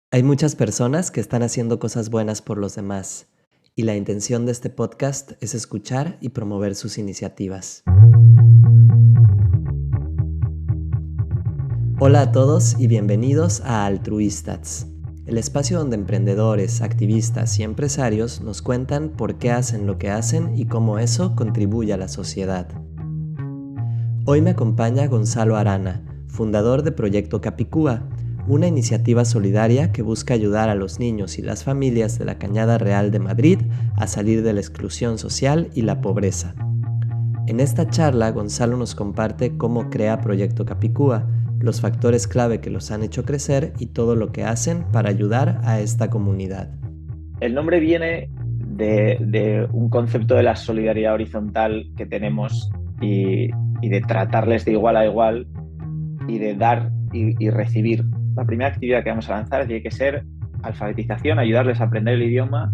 Hay muchas personas que están haciendo cosas buenas por los demás, y la intención de este podcast es escuchar y promover sus iniciativas. Hola a todos y bienvenidos a Altruistats, el espacio donde emprendedores, activistas y empresarios nos cuentan por qué hacen lo que hacen y cómo eso contribuye a la sociedad. Hoy me acompaña Gonzalo Arana, fundador de Proyecto Capicúa, una iniciativa solidaria que busca ayudar a los niños y las familias de la Cañada Real de Madrid a salir de la exclusión social y la pobreza. En esta charla, Gonzalo nos comparte cómo crea Proyecto Capicúa, los factores clave que los han hecho crecer y todo lo que hacen para ayudar a esta comunidad. El nombre viene de un concepto de la solidaridad horizontal que tenemos y de tratarles de igual a igual y de dar y recibir. La primera actividad que vamos a lanzar tiene que ser alfabetización, ayudarles a aprender el idioma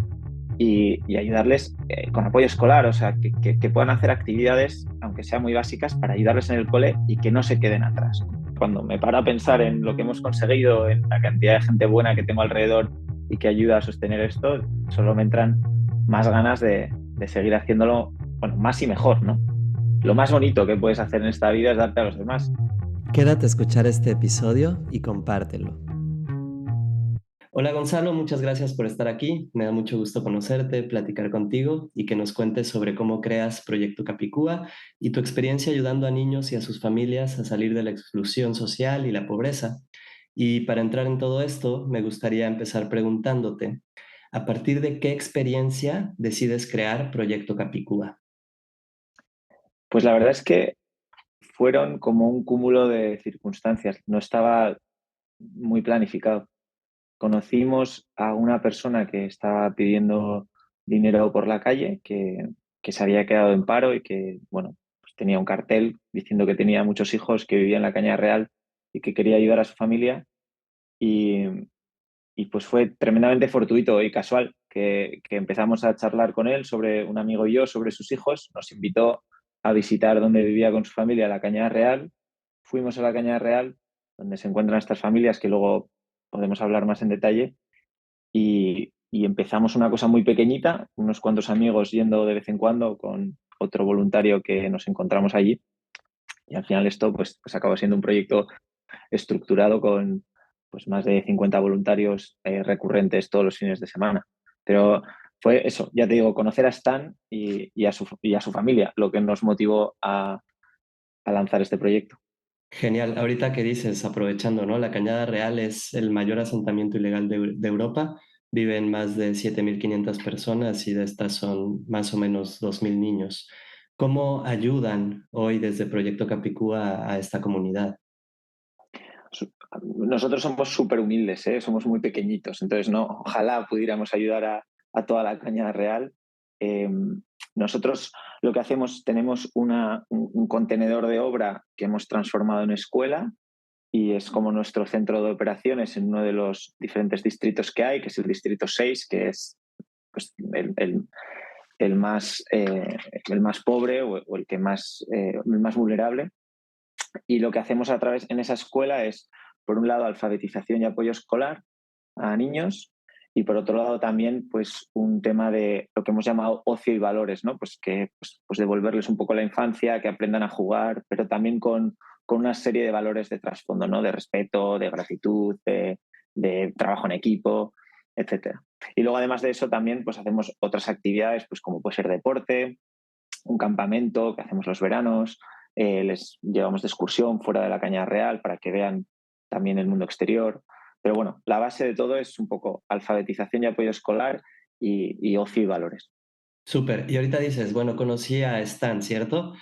y ayudarles con apoyo escolar, o sea, que puedan hacer actividades, aunque sean muy básicas, para ayudarles en el cole y que no se queden atrás. Cuando me paro a pensar en lo que hemos conseguido, en la cantidad de gente buena que tengo alrededor y que ayuda a sostener esto, solo me entran más ganas de seguir haciéndolo, bueno, más y mejor, ¿no? Lo más bonito que puedes hacer en esta vida es darte a los demás. Quédate a escuchar este episodio y compártelo. Hola Gonzalo, muchas gracias por estar aquí. Me da mucho gusto conocerte, platicar contigo y que nos cuentes sobre cómo creas Proyecto Capicúa y tu experiencia ayudando a niños y a sus familias a salir de la exclusión social y la pobreza. Y para entrar en todo esto, me gustaría empezar preguntándote, ¿a partir de qué experiencia decides crear Proyecto Capicúa? Pues la verdad es que fueron como un cúmulo de circunstancias. No estaba muy planificado. Conocimos a una persona que estaba pidiendo dinero por la calle, que se había quedado en paro y que, bueno, pues tenía un cartel diciendo que tenía muchos hijos, que vivía en la Caña Real y que quería ayudar a su familia. Y, y pues fue tremendamente fortuito y casual que empezamos a charlar con él sobre un amigo y yo, sobre sus hijos. Nos invitó a visitar donde vivía con su familia, la Cañada Real. Fuimos a la Cañada Real, donde se encuentran estas familias que luego podemos hablar más en detalle. Y empezamos una cosa muy pequeñita, unos cuantos amigos yendo de vez en cuando con otro voluntario que nos encontramos allí. Y al final esto pues acaba siendo un proyecto estructurado con pues más de 50 voluntarios recurrentes todos los fines de semana. Pero fue eso, ya te digo, conocer a Stan y a su familia lo que nos motivó a lanzar este proyecto. Genial. Ahorita que dices, aprovechando, ¿no? La Cañada Real es el mayor asentamiento ilegal de Europa. Viven más de 7.500 personas y de estas son más o menos 2.000 niños. ¿Cómo ayudan hoy desde Proyecto Capicúa a esta comunidad? Nosotros somos súper humildes, ¿eh? Somos muy pequeñitos, entonces no, ojalá pudiéramos ayudar a toda la Cañada Real. Eh, nosotros lo que hacemos, tenemos un contenedor de obra que hemos transformado en escuela y es como nuestro centro de operaciones en uno de los diferentes distritos que hay, que es el distrito 6, que es pues, el más pobre o el más vulnerable. Y lo que hacemos a través en esa escuela es, por un lado, alfabetización y apoyo escolar a niños y por otro lado también pues un tema de lo que hemos llamado ocio y valores, ¿no? Pues que pues devolverles un poco la infancia, que aprendan a jugar, pero también con una serie de valores de trasfondo, ¿no? De respeto, de gratitud, de trabajo en equipo, etcétera. Y luego además de eso también pues hacemos otras actividades pues como puede ser deporte, un campamento que hacemos los veranos, les llevamos de excursión fuera de la Cañada Real para que vean también el mundo exterior. Pero bueno, la base de todo es un poco alfabetización y apoyo escolar y ocio y valores. Súper. Y ahorita dices, bueno, conocí a Stan, ¿cierto?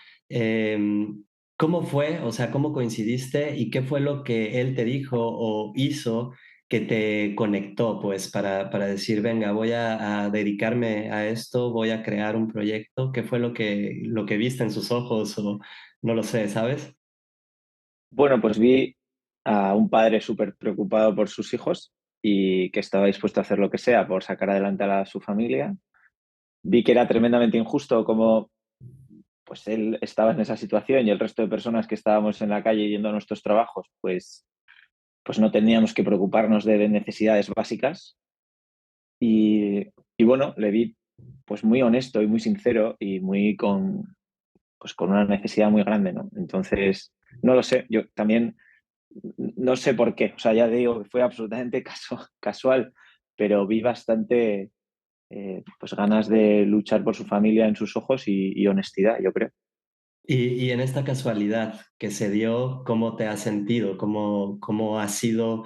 ¿Cómo fue? O sea, ¿cómo coincidiste y qué fue lo que él te dijo o hizo que te conectó, pues, para decir, venga, voy a dedicarme a esto, voy a crear un proyecto? ¿Qué fue lo que viste en sus ojos o no lo sé, ¿sabes? Bueno, pues vi a un padre súper preocupado por sus hijos y que estaba dispuesto a hacer lo que sea por sacar adelante a su familia. Vi que era tremendamente injusto como pues él estaba en esa situación y el resto de personas que estábamos en la calle yendo a nuestros trabajos, pues pues no teníamos que preocuparnos de necesidades básicas. Y, y bueno, le vi pues muy honesto y muy sincero y muy pues con una necesidad muy grande, ¿no? Entonces, no lo sé, yo también no sé por qué, o sea, ya digo que fue absolutamente casual, pero vi bastante pues ganas de luchar por su familia en sus ojos y honestidad, yo creo. Y en esta casualidad que se dio, ¿cómo te has sentido? ¿Cómo ha sido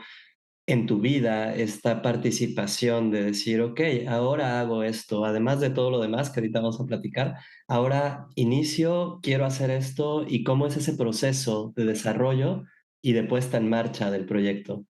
en tu vida esta participación de decir, ok, ahora hago esto, además de todo lo demás que ahorita vamos a platicar, ahora inicio, quiero hacer esto y cómo es ese proceso de desarrollo y de puesta en marcha del proyecto?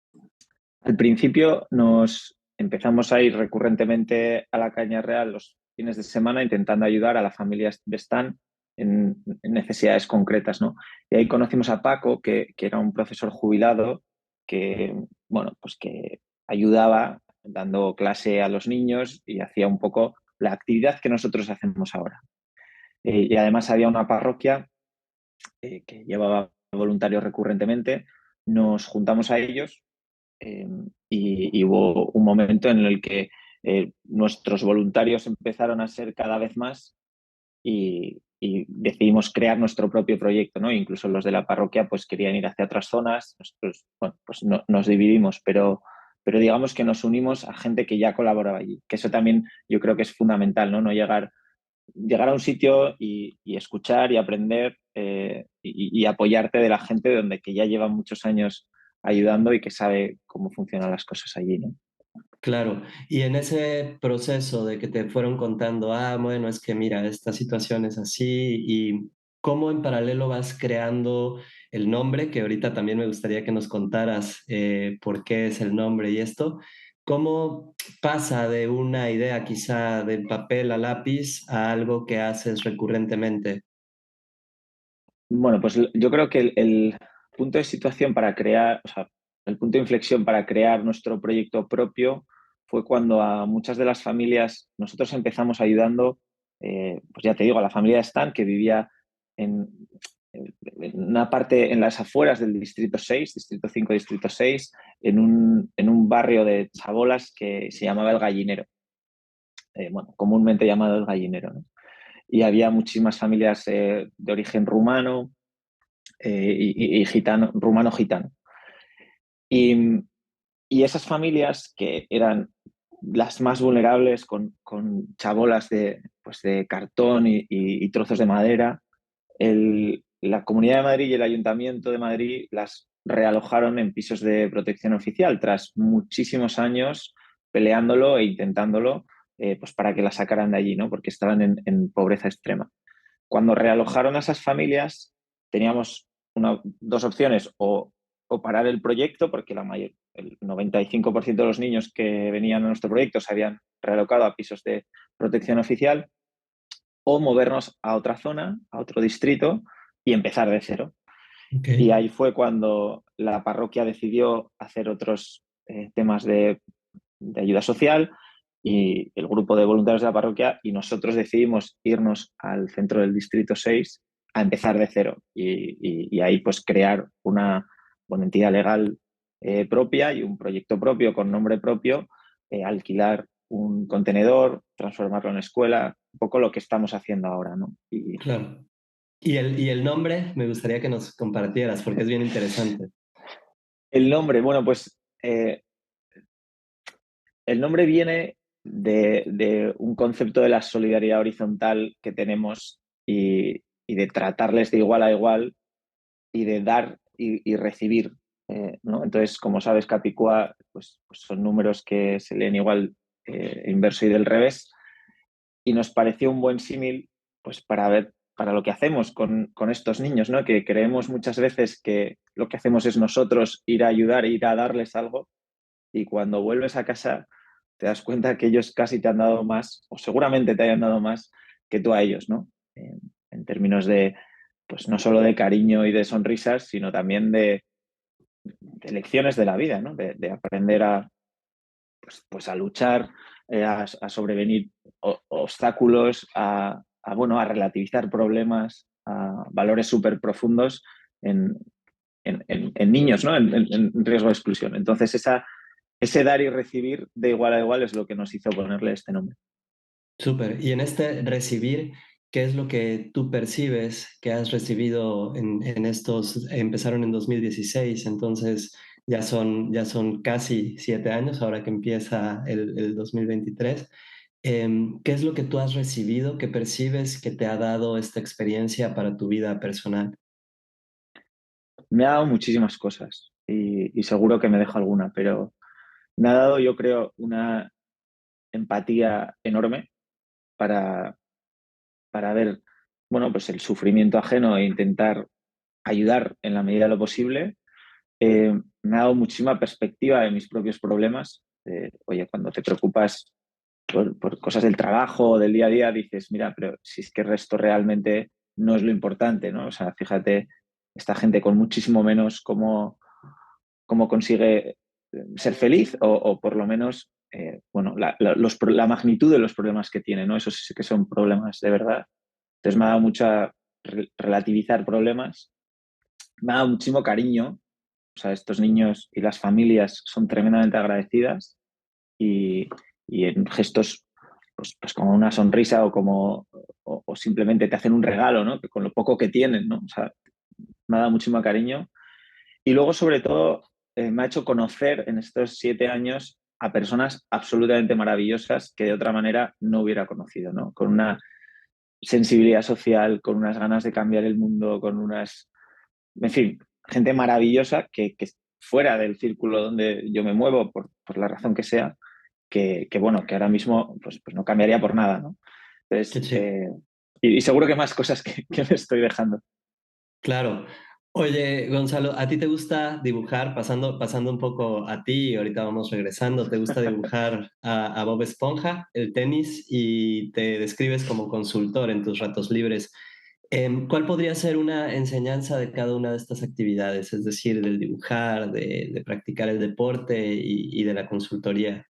Al principio nos empezamos a ir recurrentemente a la Caña Real los fines de semana intentando ayudar a las familias de Stan en necesidades concretas, ¿no? Y ahí conocimos a Paco, que era un profesor jubilado que, bueno, pues que ayudaba dando clase a los niños y hacía un poco la actividad que nosotros hacemos ahora. Y además había una parroquia que llevaba voluntarios recurrentemente, nos juntamos a ellos y hubo un momento en el que nuestros voluntarios empezaron a ser cada vez más y decidimos crear nuestro propio proyecto, ¿no? Incluso los de la parroquia pues querían ir hacia otras zonas, nosotros, bueno, pues no, nos dividimos, pero digamos que nos unimos a gente que ya colaboraba allí, que eso también yo creo que es fundamental, ¿no? No llegar a un sitio y escuchar y aprender y apoyarte de la gente donde que ya lleva muchos años ayudando y que sabe cómo funcionan las cosas allí, ¿no? Claro, y en ese proceso de que te fueron contando, bueno, es que mira, esta situación es así, y cómo en paralelo vas creando el nombre, que ahorita también me gustaría que nos contaras por qué es el nombre y esto, cómo pasa de una idea quizá del papel a lápiz a algo que haces recurrentemente. Bueno, pues yo creo que el punto de situación para crear, o sea, el punto de inflexión para crear nuestro proyecto propio fue cuando a muchas de las familias, nosotros empezamos ayudando, pues ya te digo, a la familia de Stan, que vivía en, en una parte en las afueras del Distrito 6, Distrito 5, Distrito 6, en un barrio de chabolas que se llamaba El Gallinero, bueno, comúnmente llamado El Gallinero, ¿no? Y había muchísimas familias de origen rumano, y gitano, rumano-gitano. Y, y, esas familias que eran las más vulnerables con chabolas pues de cartón y trozos de madera, la Comunidad de Madrid y el Ayuntamiento de Madrid las realojaron en pisos de protección oficial tras muchísimos años peleándolo e intentándolo pues para que las sacaran de allí, ¿no? Porque estaban en pobreza extrema. Cuando realojaron a esas familias, teníamos dos opciones, o parar el proyecto, porque el 95% de los niños que venían a nuestro proyecto se habían realocado a pisos de protección oficial, o movernos a otra zona, a otro distrito, y empezar de cero. Ok. Y ahí fue cuando la parroquia decidió hacer otros temas de ayuda social y el grupo de voluntarios de la parroquia y nosotros decidimos irnos al centro del Distrito 6 a empezar de cero y ahí pues crear una entidad legal propia y un proyecto propio con nombre propio, alquilar un contenedor, transformarlo en escuela, un poco lo que estamos haciendo ahora, ¿no? Claro. Y el nombre me gustaría que nos compartieras porque es bien interesante. El nombre, bueno, pues el nombre viene de un concepto de la solidaridad horizontal que tenemos y de tratarles de igual a igual y de dar y recibir, ¿no? Entonces, como sabes, Capicúa pues son números que se leen igual inverso y del revés y nos pareció un buen símil pues para ver para lo que hacemos con estos niños, ¿no? Que creemos muchas veces que lo que hacemos es nosotros ir a ayudar, ir a darles algo y cuando vuelves a casa te das cuenta que ellos casi te han dado más, o seguramente te hayan dado más que tú a ellos, ¿no? En términos de, pues no solo de cariño y de sonrisas, sino también de lecciones de la vida, ¿no? De aprender pues a luchar, a sobrevenir obstáculos, bueno, a relativizar problemas, a valores súper profundos en, en niños, ¿no? En riesgo de exclusión. Entonces, ese dar y recibir de igual a igual es lo que nos hizo ponerle este nombre. Súper. Y en este recibir, ¿qué es lo que tú percibes que has recibido en estos, empezaron en 2016, entonces ya son casi 7 años, ahora que empieza el 2023. ¿Qué es lo que tú has recibido, que percibes que te ha dado esta experiencia para tu vida personal? Me ha dado muchísimas cosas y seguro que me dejo alguna, pero me ha dado, yo creo, una empatía enorme para, para ver, bueno, pues el sufrimiento ajeno e intentar ayudar en la medida de lo posible. Me ha dado muchísima perspectiva de mis propios problemas. Oye, cuando te preocupas por cosas del trabajo o del día a día, dices, mira, pero si es que el resto realmente no es lo importante, ¿no? O sea, fíjate, esta gente con muchísimo menos, cómo consigue ser feliz o por lo menos, bueno, la magnitud de los problemas que tiene, ¿no? Esos sí que son problemas de verdad. Entonces me ha dado mucha relativizar problemas, me ha dado muchísimo cariño. O sea, estos niños y las familias son tremendamente agradecidas y, y en gestos pues como una sonrisa o simplemente te hacen un regalo, ¿no? Que con lo poco que tienen, ¿no? O sea, me ha dado muchísimo cariño. Y luego, sobre todo, me ha hecho conocer en estos 7 años a personas absolutamente maravillosas que de otra manera no hubiera conocido, ¿no? Con una sensibilidad social, con unas ganas de cambiar el mundo, con unas, en fin, gente maravillosa que fuera del círculo donde yo me muevo, por la razón que sea, bueno, que ahora mismo pues no cambiaría por nada, ¿no? Qué Entonces, chido. y seguro que más cosas que me estoy dejando. Claro. Oye, Gonzalo, ¿a ti te gusta dibujar? Pasando un poco a ti, ahorita vamos regresando, ¿te gusta dibujar a Bob Esponja, el tenis, y te describes como consultor en tus ratos libres? ¿Cuál podría ser una enseñanza de cada una de estas actividades? Es decir, del dibujar, de practicar el deporte y de la consultoría.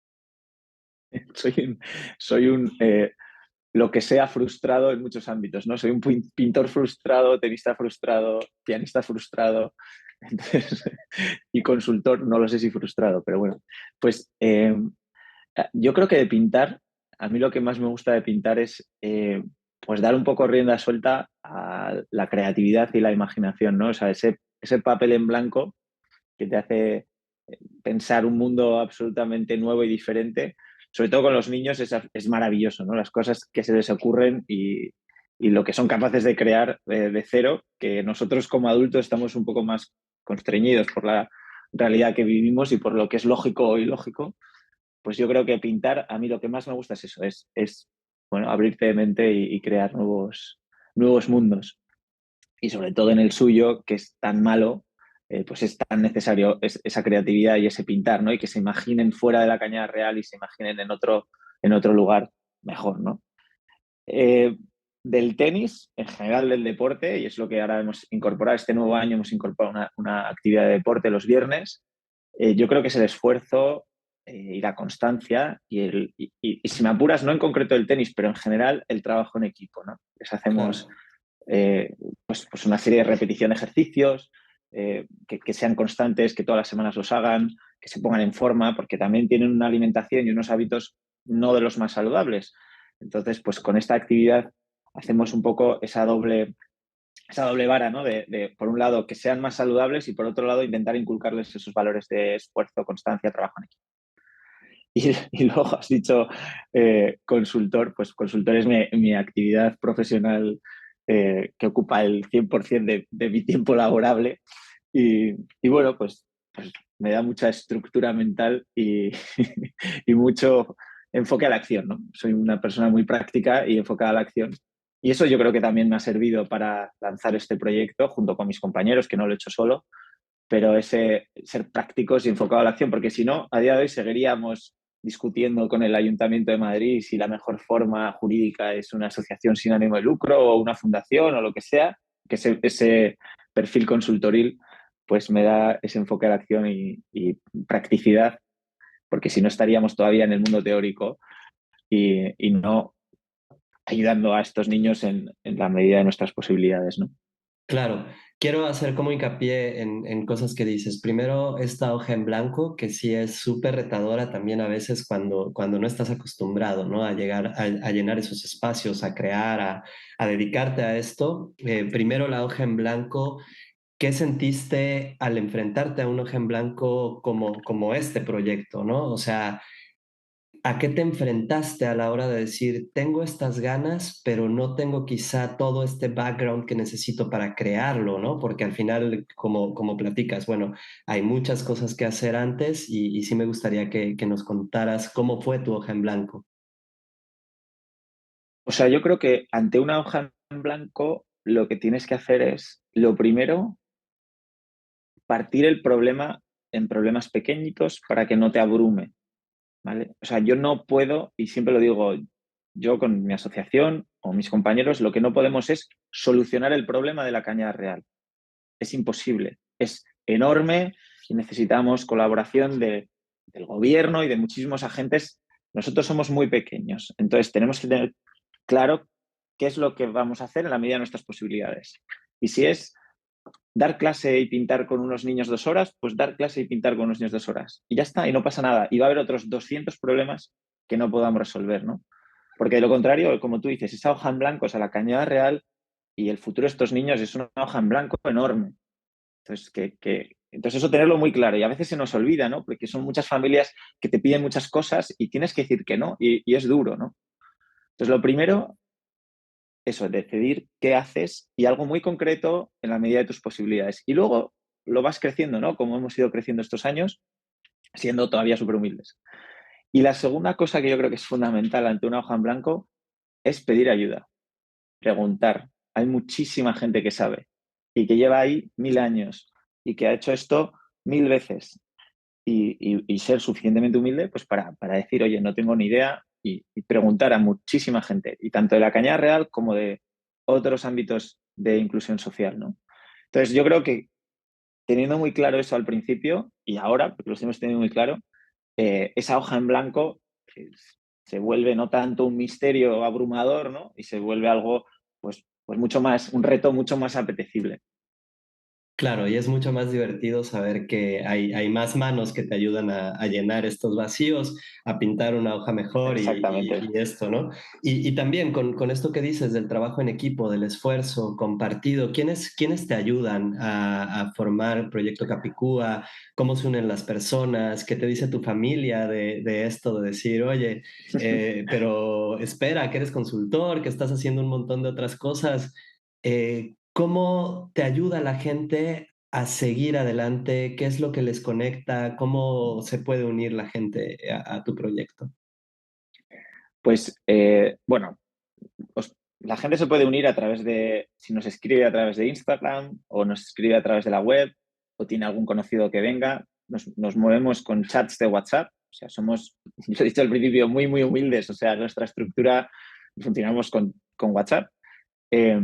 Soy un, soy un lo que sea frustrado en muchos ámbitos, ¿no? Soy un pintor frustrado, tenista frustrado, pianista frustrado, entonces, y consultor, no lo sé si frustrado, pero bueno, pues yo creo que de pintar, a mí lo que más me gusta de pintar es pues dar un poco rienda suelta a la creatividad y la imaginación, ¿no? O sea, ese papel en blanco que te hace pensar un mundo absolutamente nuevo y diferente, sobre todo con los niños, es maravilloso, ¿no? Las cosas que se les ocurren y lo que son capaces de crear de cero, que nosotros como adultos estamos un poco más constreñidos por la realidad que vivimos y por lo que es lógico o ilógico, pues yo creo que pintar, a mí lo que más me gusta es eso, es bueno, abrirte de mente y crear nuevos mundos. Y sobre todo en el suyo, que es tan malo, pues es tan necesario esa creatividad y ese pintar, ¿no? Y que se imaginen fuera de la cañada real y se imaginen en otro lugar mejor, ¿no? Eh, del tenis, en general del deporte, y es lo que ahora hemos incorporado, este nuevo año hemos incorporado una actividad de deporte los viernes, yo creo que es el esfuerzo y la constancia y si me apuras, no en concreto el tenis, pero en general el trabajo en equipo, ¿no? Les hacemos Claro. pues una serie de repetición de ejercicios, que sean constantes, que todas las semanas los hagan, que se pongan en forma, porque también tienen una alimentación y unos hábitos no de los más saludables. Entonces, pues con esta actividad hacemos un poco esa doble vara, ¿no? Por un lado, que sean más saludables y por otro lado, intentar inculcarles esos valores de esfuerzo, constancia, trabajo en equipo. Y luego has dicho consultor, pues consultor es mi actividad profesional que ocupa el 100% de mi tiempo laborable y bueno, pues me da mucha estructura mental y mucho enfoque a la acción, ¿no? Soy una persona muy práctica y enfocada a la acción. Y eso yo creo que también me ha servido para lanzar este proyecto junto con mis compañeros, que no lo he hecho solo, pero ese ser prácticos y enfocado a la acción, porque si no, a día de hoy seguiríamos discutiendo con el Ayuntamiento de Madrid si la mejor forma jurídica es una asociación sin ánimo de lucro o una fundación o lo que sea, que ese perfil consultoril pues me da ese enfoque a la acción y practicidad, porque si no estaríamos todavía en el mundo teórico y no ayudando a estos niños en la medida de nuestras posibilidades, ¿no? Claro. quiero hacer como hincapié en cosas que dices. Primero, esta hoja en blanco, que sí es súper retadora también a veces cuando no estás acostumbrado, ¿no? A llegar a llenar esos espacios, a crear, a dedicarte a esto. Primero, la hoja en blanco. ¿Qué sentiste al enfrentarte a una hoja en blanco como este proyecto, ¿no? O sea, ¿a qué te enfrentaste a la hora de decir, tengo estas ganas, pero no tengo quizá todo este background que necesito para crearlo, ¿no? Porque al final, como platicas, bueno, hay muchas cosas que hacer antes y sí me gustaría que nos contaras cómo fue tu hoja en blanco. O sea, yo creo que ante una hoja en blanco lo que tienes que hacer es, lo primero, partir el problema en problemas pequeñitos para que no te abrume, ¿vale? O sea, yo no puedo, y siempre lo digo, yo con mi asociación o mis compañeros, lo que no podemos es solucionar el problema de la Cañada Real. Es imposible, es enorme y necesitamos colaboración del gobierno y de muchísimos agentes. Nosotros somos muy pequeños, entonces tenemos que tener claro qué es lo que vamos a hacer en la medida de nuestras posibilidades. Y si es dar clase y pintar con unos niños 2 horas, pues dar clase y pintar con unos niños 2 horas. Y ya está, y no pasa nada. Y va a haber otros 200 problemas que no podamos resolver, ¿no? Porque de lo contrario, como tú dices, esa hoja en blanco, o sea, la Cañada Real y el futuro de estos niños es una hoja en blanco enorme. Entonces, entonces eso tenerlo muy claro. Y a veces se nos olvida, ¿no? Porque son muchas familias que te piden muchas cosas y tienes que decir que no, y es duro, ¿no? Entonces, lo primero, eso, decidir qué haces y algo muy concreto en la medida de tus posibilidades. Y luego lo vas creciendo, ¿no? Como hemos ido creciendo estos años, siendo todavía súper humildes. Y la segunda cosa que yo creo que es fundamental ante una hoja en blanco es pedir ayuda, preguntar. Hay muchísima gente que sabe y que lleva ahí 1000 años y que ha hecho esto 1000 veces y ser suficientemente humilde pues para decir, oye, no tengo ni idea y preguntar a muchísima gente, y tanto de la Cañada Real como de otros ámbitos de inclusión social, ¿no? Entonces, yo creo que teniendo muy claro eso al principio y ahora, porque lo hemos tenido muy claro, esa hoja en blanco se vuelve no tanto un misterio abrumador, ¿no? Y se vuelve algo, pues mucho más, un reto mucho más apetecible. Claro, y es mucho más divertido saber que hay más manos que te ayudan a llenar estos vacíos, a pintar una hoja mejor Exactamente. y esto, ¿no? Y también con esto que dices del trabajo en equipo, del esfuerzo compartido, ¿quiénes te ayudan a formar el Proyecto Capicúa? ¿Cómo se unen las personas? ¿Qué te dice tu familia de esto, de decir, oye, pero espera, que eres consultor, que estás haciendo un montón de otras cosas? ¿Cómo te ayuda la gente a seguir adelante? ¿Qué es lo que les conecta? ¿Cómo se puede unir la gente a tu proyecto? Pues bueno, la gente se puede unir a través de, si nos escribe a través de Instagram o nos escribe a través de la web o tiene algún conocido que venga. Nos movemos con chats de WhatsApp. O sea, somos, yo he dicho al principio, muy, muy humildes. O sea, nuestra estructura funcionamos con WhatsApp. Eh,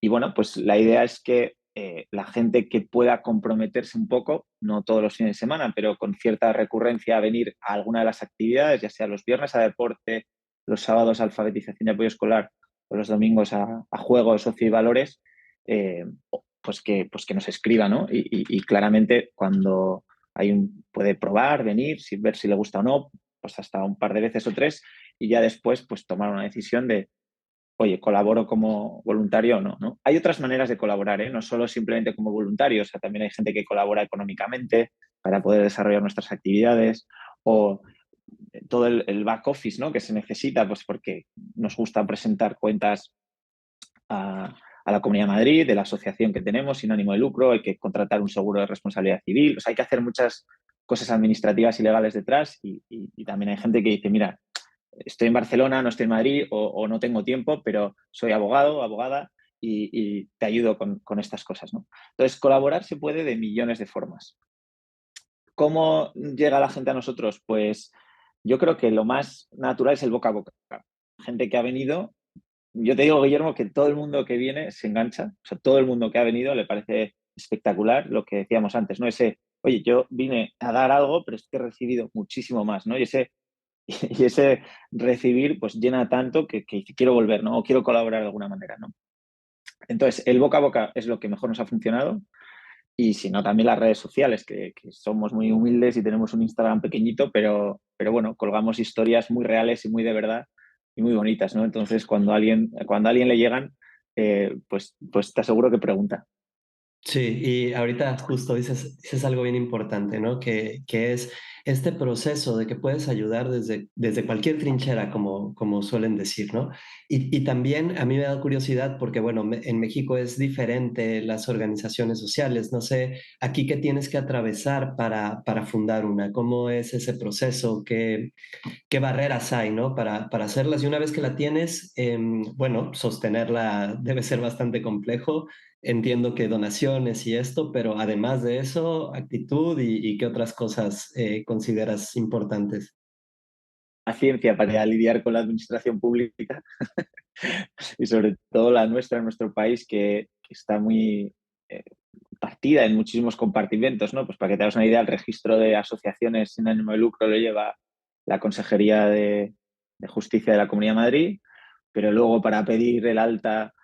y bueno, pues la idea es que la gente que pueda comprometerse un poco, no todos los fines de semana, pero con cierta recurrencia a venir a alguna de las actividades, ya sea los viernes a deporte, los sábados a alfabetización y apoyo escolar o los domingos a juegos, ocio y valores, eh, pues que nos escriba, ¿no? Y claramente cuando puede probar, venir, ver si le gusta o no, pues hasta un par de veces o tres, y ya después pues tomar una decisión de oye, colaboro como voluntario o no, ¿no? Hay otras maneras de colaborar, ¿eh? No solo simplemente como voluntario, o sea, también hay gente que colabora económicamente para poder desarrollar nuestras actividades o todo el back office, ¿no? Que se necesita, pues porque nos gusta presentar cuentas a la Comunidad de Madrid, de la asociación que tenemos sin ánimo de lucro, hay que contratar un seguro de responsabilidad civil, o sea, hay que hacer muchas cosas administrativas y legales detrás y también hay gente que dice, mira, estoy en Barcelona, no estoy en Madrid o no tengo tiempo, pero soy abogado, abogada y te ayudo con estas cosas, ¿no? Entonces, colaborar se puede de millones de formas. ¿Cómo llega la gente a nosotros? Pues yo creo que lo más natural es el boca a boca. Gente que ha venido, yo te digo, Guillermo, que todo el mundo que viene se engancha, o sea, todo el mundo que ha venido le parece espectacular lo que decíamos antes, ¿no? Ese, oye, yo vine a dar algo, pero es que he recibido muchísimo más, ¿no? Y ese recibir pues llena tanto que quiero volver, ¿no? O quiero colaborar de alguna manera, ¿no? Entonces, el boca a boca es lo que mejor nos ha funcionado y si no, también las redes sociales, que somos muy humildes y tenemos un Instagram pequeñito, pero bueno, colgamos historias muy reales y muy de verdad y muy bonitas, ¿no? Entonces, cuando a alguien le llegan, pues te aseguro que pregunta. Sí, y ahorita justo dices algo bien importante, ¿no? Que es este proceso de que puedes ayudar desde cualquier trinchera, como suelen decir, ¿no? Y también a mí me da curiosidad porque, bueno, en México es diferente las organizaciones sociales. No sé, aquí qué tienes que atravesar para fundar una, cómo es ese proceso, qué barreras hay, ¿no? Para hacerlas. Y una vez que la tienes, bueno, sostenerla debe ser bastante complejo. Entiendo que donaciones y esto, pero además de eso, actitud y qué otras cosas consideras importantes. La ciencia para lidiar con la administración pública y sobre todo la nuestra, en nuestro país, que está muy eh, partida en muchísimos compartimentos, ¿no? Pues para que te hagas una idea, el registro de asociaciones sin ánimo de lucro lo lleva la Consejería de Justicia de la Comunidad de Madrid, pero luego para pedir el alta,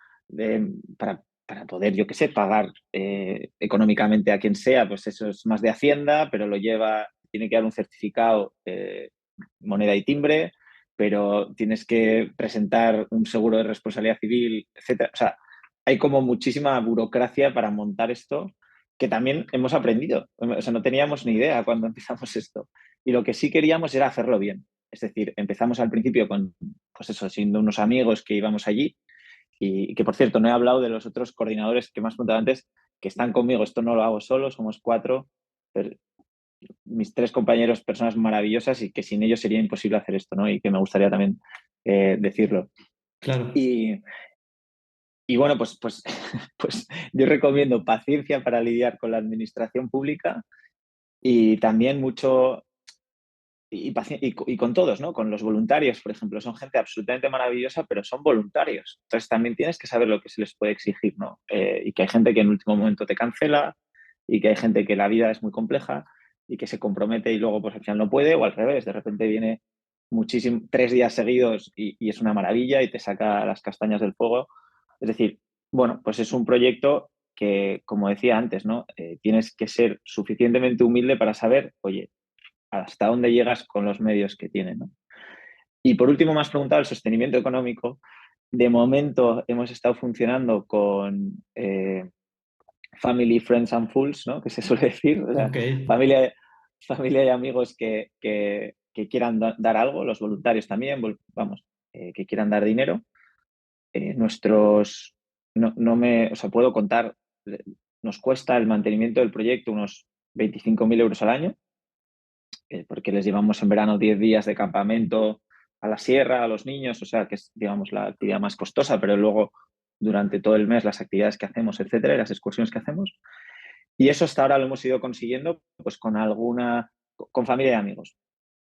para poder, yo qué sé, pagar económicamente a quien sea, pues eso es más de Hacienda, pero lo lleva, tiene que dar un certificado, moneda y timbre, pero tienes que presentar un seguro de responsabilidad civil, etcétera. O sea, hay como muchísima burocracia para montar esto que también hemos aprendido. O sea, no teníamos ni idea cuando empezamos esto. Y lo que sí queríamos era hacerlo bien. Es decir, empezamos al principio con, pues eso, siendo unos amigos que íbamos allí y que, por cierto, no he hablado de los otros coordinadores que me has preguntado antes, que están conmigo. Esto no lo hago solo, somos cuatro, pero mis tres compañeros, personas maravillosas y que sin ellos sería imposible hacer esto, ¿no? Y que me gustaría también decirlo. Claro, Y, y bueno, pues yo recomiendo paciencia para lidiar con la administración pública y también mucho, y con todos, ¿no? Con los voluntarios, por ejemplo, son gente absolutamente maravillosa, pero son voluntarios. Entonces también tienes que saber lo que se les puede exigir, ¿no? Y que hay gente que en último momento te cancela y que hay gente que la vida es muy compleja y que se compromete y luego pues al final no puede o al revés, de repente viene muchísimo, 3 días seguidos y es una maravilla y te saca las castañas del fuego. Es decir, bueno, pues es un proyecto que, como decía antes, ¿no? Tienes que ser suficientemente humilde para saber, oye, hasta dónde llegas con los medios que tienen, ¿no? Y por último, me has preguntado el sostenimiento económico. De momento hemos estado funcionando con family, friends and fools, ¿no? Que se suele decir, o sea, ok, familia y amigos que quieran dar algo, los voluntarios también, vamos, que quieran dar dinero. Nuestros, no me, o sea, puedo contar, nos cuesta el mantenimiento del proyecto unos 25.000 euros al año, porque les llevamos en verano 10 días de campamento a la sierra, a los niños, o sea, que es, digamos, la actividad más costosa, pero luego durante todo el mes las actividades que hacemos, etcétera, y las excursiones que hacemos. Y eso hasta ahora lo hemos ido consiguiendo pues con familia y amigos.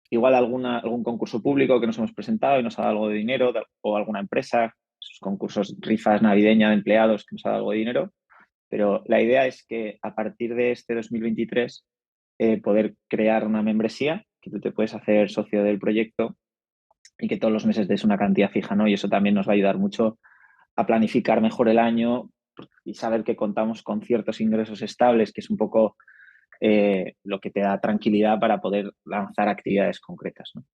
Igual algún concurso público que nos hemos presentado y nos ha dado algo de dinero, o alguna empresa, esos concursos, rifas navideña de empleados que nos ha dado algo de dinero, pero la idea es que a partir de este 2023 poder crear una membresía, que tú te puedes hacer socio del proyecto y que todos los meses des una cantidad fija, ¿no? Y eso también nos va a ayudar mucho a planificar mejor el año y saber que contamos con ciertos ingresos estables, que es un poco lo que te da tranquilidad para poder lanzar actividades concretas, ¿no?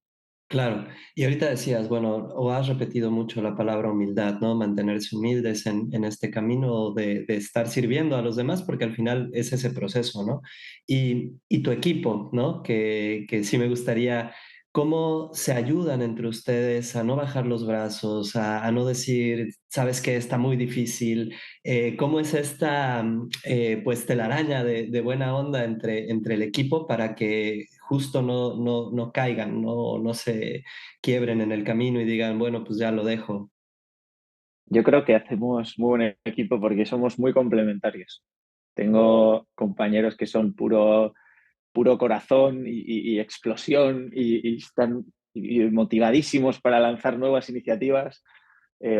claro. Y ahorita decías, bueno, o has repetido mucho la palabra humildad, ¿no? Mantenerse humildes en este camino de estar sirviendo a los demás, porque al final es ese proceso, ¿no? Y tu equipo, ¿no? Que sí me gustaría, ¿cómo se ayudan entre ustedes a no bajar los brazos, a no decir, sabes que está muy difícil? ¿Cómo es esta, pues, telaraña de buena onda entre el equipo para que justo no caigan, no se quiebren en el camino y digan, bueno, pues ya lo dejo? Yo creo que hacemos muy buen equipo porque somos muy complementarios. Tengo compañeros que son puro corazón y explosión y están motivadísimos para lanzar nuevas iniciativas.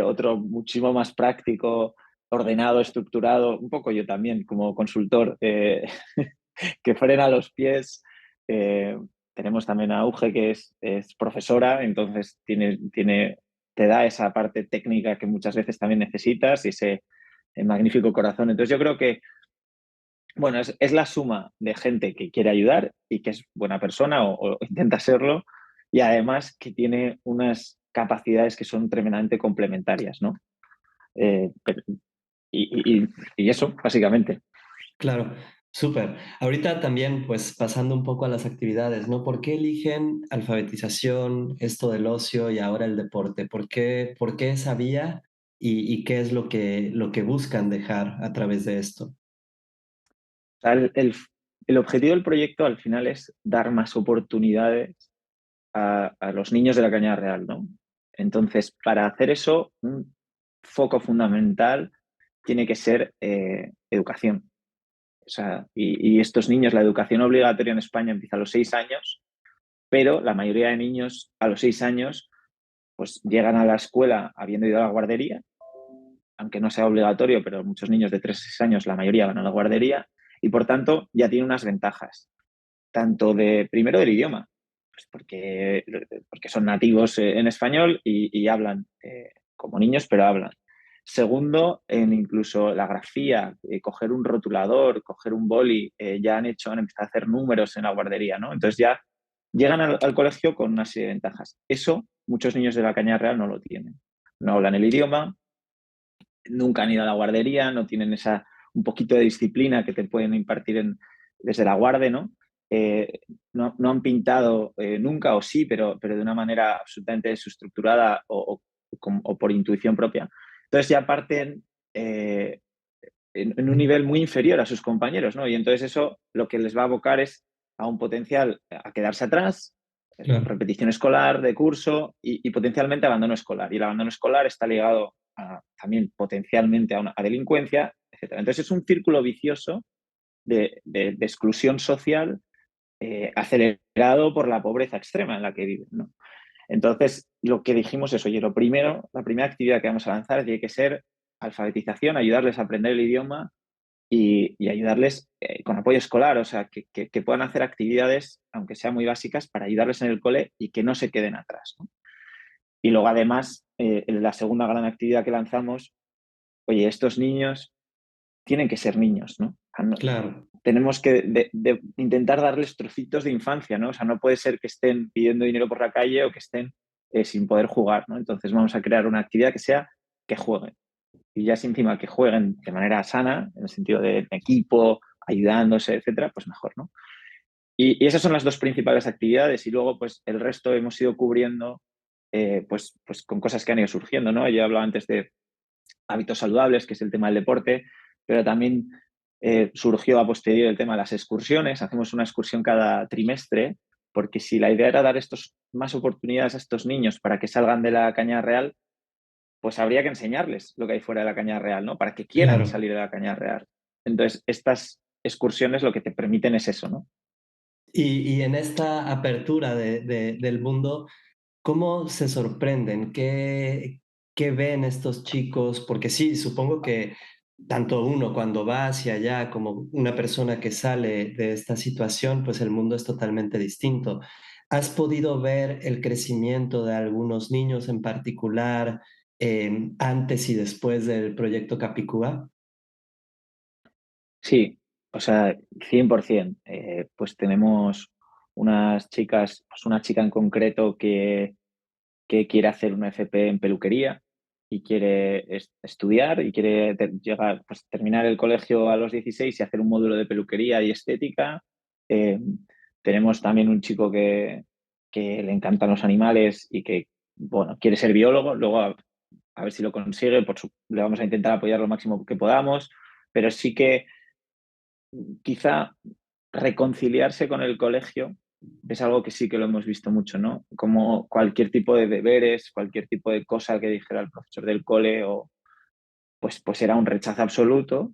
Otro muchísimo más práctico, ordenado, estructurado, un poco yo también como consultor, que frena los pies. Eh, Tenemos también a Auge, que es profesora, entonces te da esa parte técnica que muchas veces también necesitas y magnífico corazón. Entonces yo creo que, bueno, es la suma de gente que quiere ayudar y que es buena persona o intenta serlo, y además que tiene unas capacidades que son tremendamente complementarias, ¿no? Pero, y eso, básicamente. Claro, súper. Ahorita también, pues pasando un poco a las actividades, ¿no? ¿Por qué eligen alfabetización, esto del ocio y ahora el deporte? Por qué esa vía y qué es lo que buscan dejar a través de esto? O sea, el objetivo del proyecto al final es dar más oportunidades a los niños de la Cañada Real, ¿no? Entonces, para hacer eso, un foco fundamental tiene que ser educación. O sea, y estos niños, la educación obligatoria en España empieza a los 6 años, pero la mayoría de niños a los 6 años pues llegan a la escuela habiendo ido a la guardería, aunque no sea obligatorio, pero muchos niños de 3 a 6 años, la mayoría van a la guardería, y por tanto ya tienen unas ventajas, tanto de, primero del idioma, pues porque son nativos en español y hablan como niños, pero hablan. Segundo, en incluso la grafía, coger un rotulador, coger un boli, han empezado a hacer números en la guardería, ¿no? Entonces ya llegan al colegio con una serie de ventajas. Eso muchos niños de la Cañada Real no lo tienen. No hablan el idioma, nunca han ido a la guardería, no tienen esa un poquito de disciplina que te pueden impartir desde la guarde, ¿no? No han pintado nunca, o sí, pero de una manera absolutamente desestructurada o por intuición propia. Entonces ya parten en un nivel muy inferior a sus compañeros, ¿no? Y entonces eso lo que les va a abocar es a un potencial a quedarse atrás, Claro. repetición escolar de curso y potencialmente abandono escolar. Y el abandono escolar está ligado también potencialmente a delincuencia, etcétera. Entonces es un círculo vicioso de exclusión social acelerado por la pobreza extrema en la que viven, ¿no? Entonces, lo que dijimos es, oye, lo primero, la primera actividad que vamos a lanzar tiene que ser alfabetización, ayudarles a aprender el idioma y ayudarles con apoyo escolar, o sea, que puedan hacer actividades, aunque sean muy básicas, para ayudarles en el cole y que no se queden atrás, ¿no? Y luego, además, la segunda gran actividad que lanzamos, oye, estos niños tienen que ser niños, ¿no? Claro. Tenemos que intentar darles trocitos de infancia, ¿no? O sea, no puede ser que estén pidiendo dinero por la calle o que estén sin poder jugar, ¿no? Entonces vamos a crear una actividad que sea que jueguen. Y ya si encima que jueguen de manera sana, en el sentido de equipo, ayudándose, etcétera, pues mejor, ¿no? Y esas son las dos principales actividades y luego pues el resto hemos ido cubriendo pues con cosas que han ido surgiendo, ¿no? Yo he hablado antes de hábitos saludables, que es el tema del deporte, pero también surgió a posteriori el tema de las excursiones. Hacemos una excursión cada trimestre, porque si la idea era dar más oportunidades a estos niños para que salgan de la Cañada Real, pues habría que enseñarles lo que hay fuera de la Cañada Real, ¿no? Para que quieran Claro. salir de la Cañada Real. Entonces, estas excursiones lo que te permiten es eso, ¿no? Y en esta apertura del mundo, ¿cómo se sorprenden? ¿Qué ven estos chicos? Porque sí, supongo que tanto uno cuando va hacia allá como una persona que sale de esta situación, pues el mundo es totalmente distinto. ¿Has podido ver el crecimiento de algunos niños en particular antes y después del proyecto Capicúa? Sí, o sea, 100%. Pues tenemos unas chicas, pues una chica en concreto que quiere hacer una FP en peluquería y quiere estudiar y quiere llegar, pues, terminar el colegio a los 16 y hacer un módulo de peluquería y estética. Eh, Tenemos también un chico que le encantan los animales y que, bueno, quiere ser biólogo. Luego a ver si lo consigue, le vamos a intentar apoyar lo máximo que podamos, pero sí que quizá reconciliarse con el colegio es algo que sí que lo hemos visto mucho, ¿no? Como cualquier tipo de deberes, cualquier tipo de cosa que dijera el profesor del cole, pues era un rechazo absoluto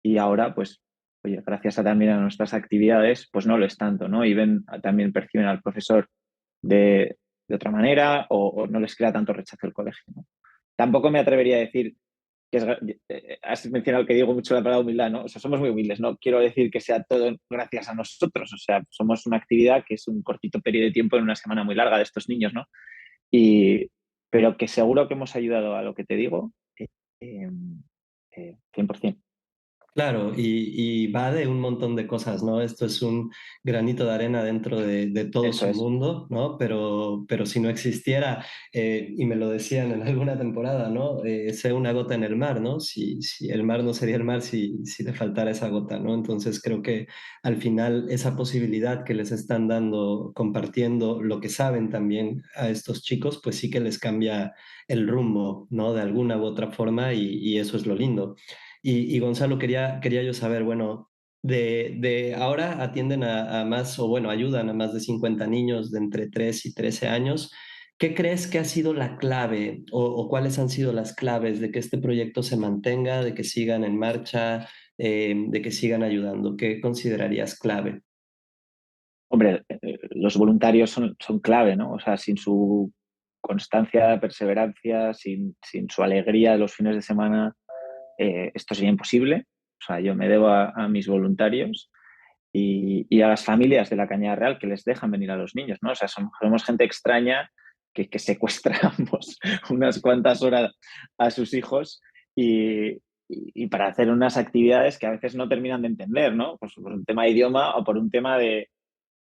y ahora, pues, oye, gracias también a nuestras actividades, pues no lo es tanto, ¿no? Y también perciben al profesor de otra manera o no les crea tanto rechazo el colegio, ¿no? Tampoco me atrevería a decir que has mencionado que digo mucho la palabra humildad, ¿no? O sea, somos muy humildes, no quiero decir que sea todo gracias a nosotros, o sea, somos una actividad que es un cortito periodo de tiempo en una semana muy larga de estos niños, ¿no? Y, pero que seguro que hemos ayudado a lo que te digo, eh, 100%. Claro, y va de un montón de cosas, ¿no? Esto es un granito de arena dentro de todo Eso su es. mundo, ¿no? Pero si no existiera, y me lo decían en alguna temporada, ¿no? Sé una gota en el mar, ¿no? Si el mar no sería el mar si le faltara esa gota, ¿no? Entonces creo que al final esa posibilidad que les están dando, compartiendo lo que saben también a estos chicos, pues sí que les cambia el rumbo, ¿no? De alguna u otra forma y eso es lo lindo. Y Gonzalo, quería yo saber, bueno, de ahora atienden a más, o bueno, ayudan a más de 50 niños de entre 3 y 13 años. ¿Qué crees que ha sido la clave o cuáles han sido las claves de que este proyecto se mantenga, de que sigan en marcha, de que sigan ayudando? ¿Qué considerarías clave? Hombre, los voluntarios son clave, ¿no? O sea, sin su constancia, perseverancia, sin su alegría los fines de semana, esto sería imposible. O sea, yo me debo a mis voluntarios y a las familias de la Cañada Real que les dejan venir a los niños, ¿no? O sea, somos gente extraña que secuestramos unas cuantas horas a sus hijos y para hacer unas actividades que a veces no terminan de entender, ¿no? Pues por un tema de idioma o por un tema de,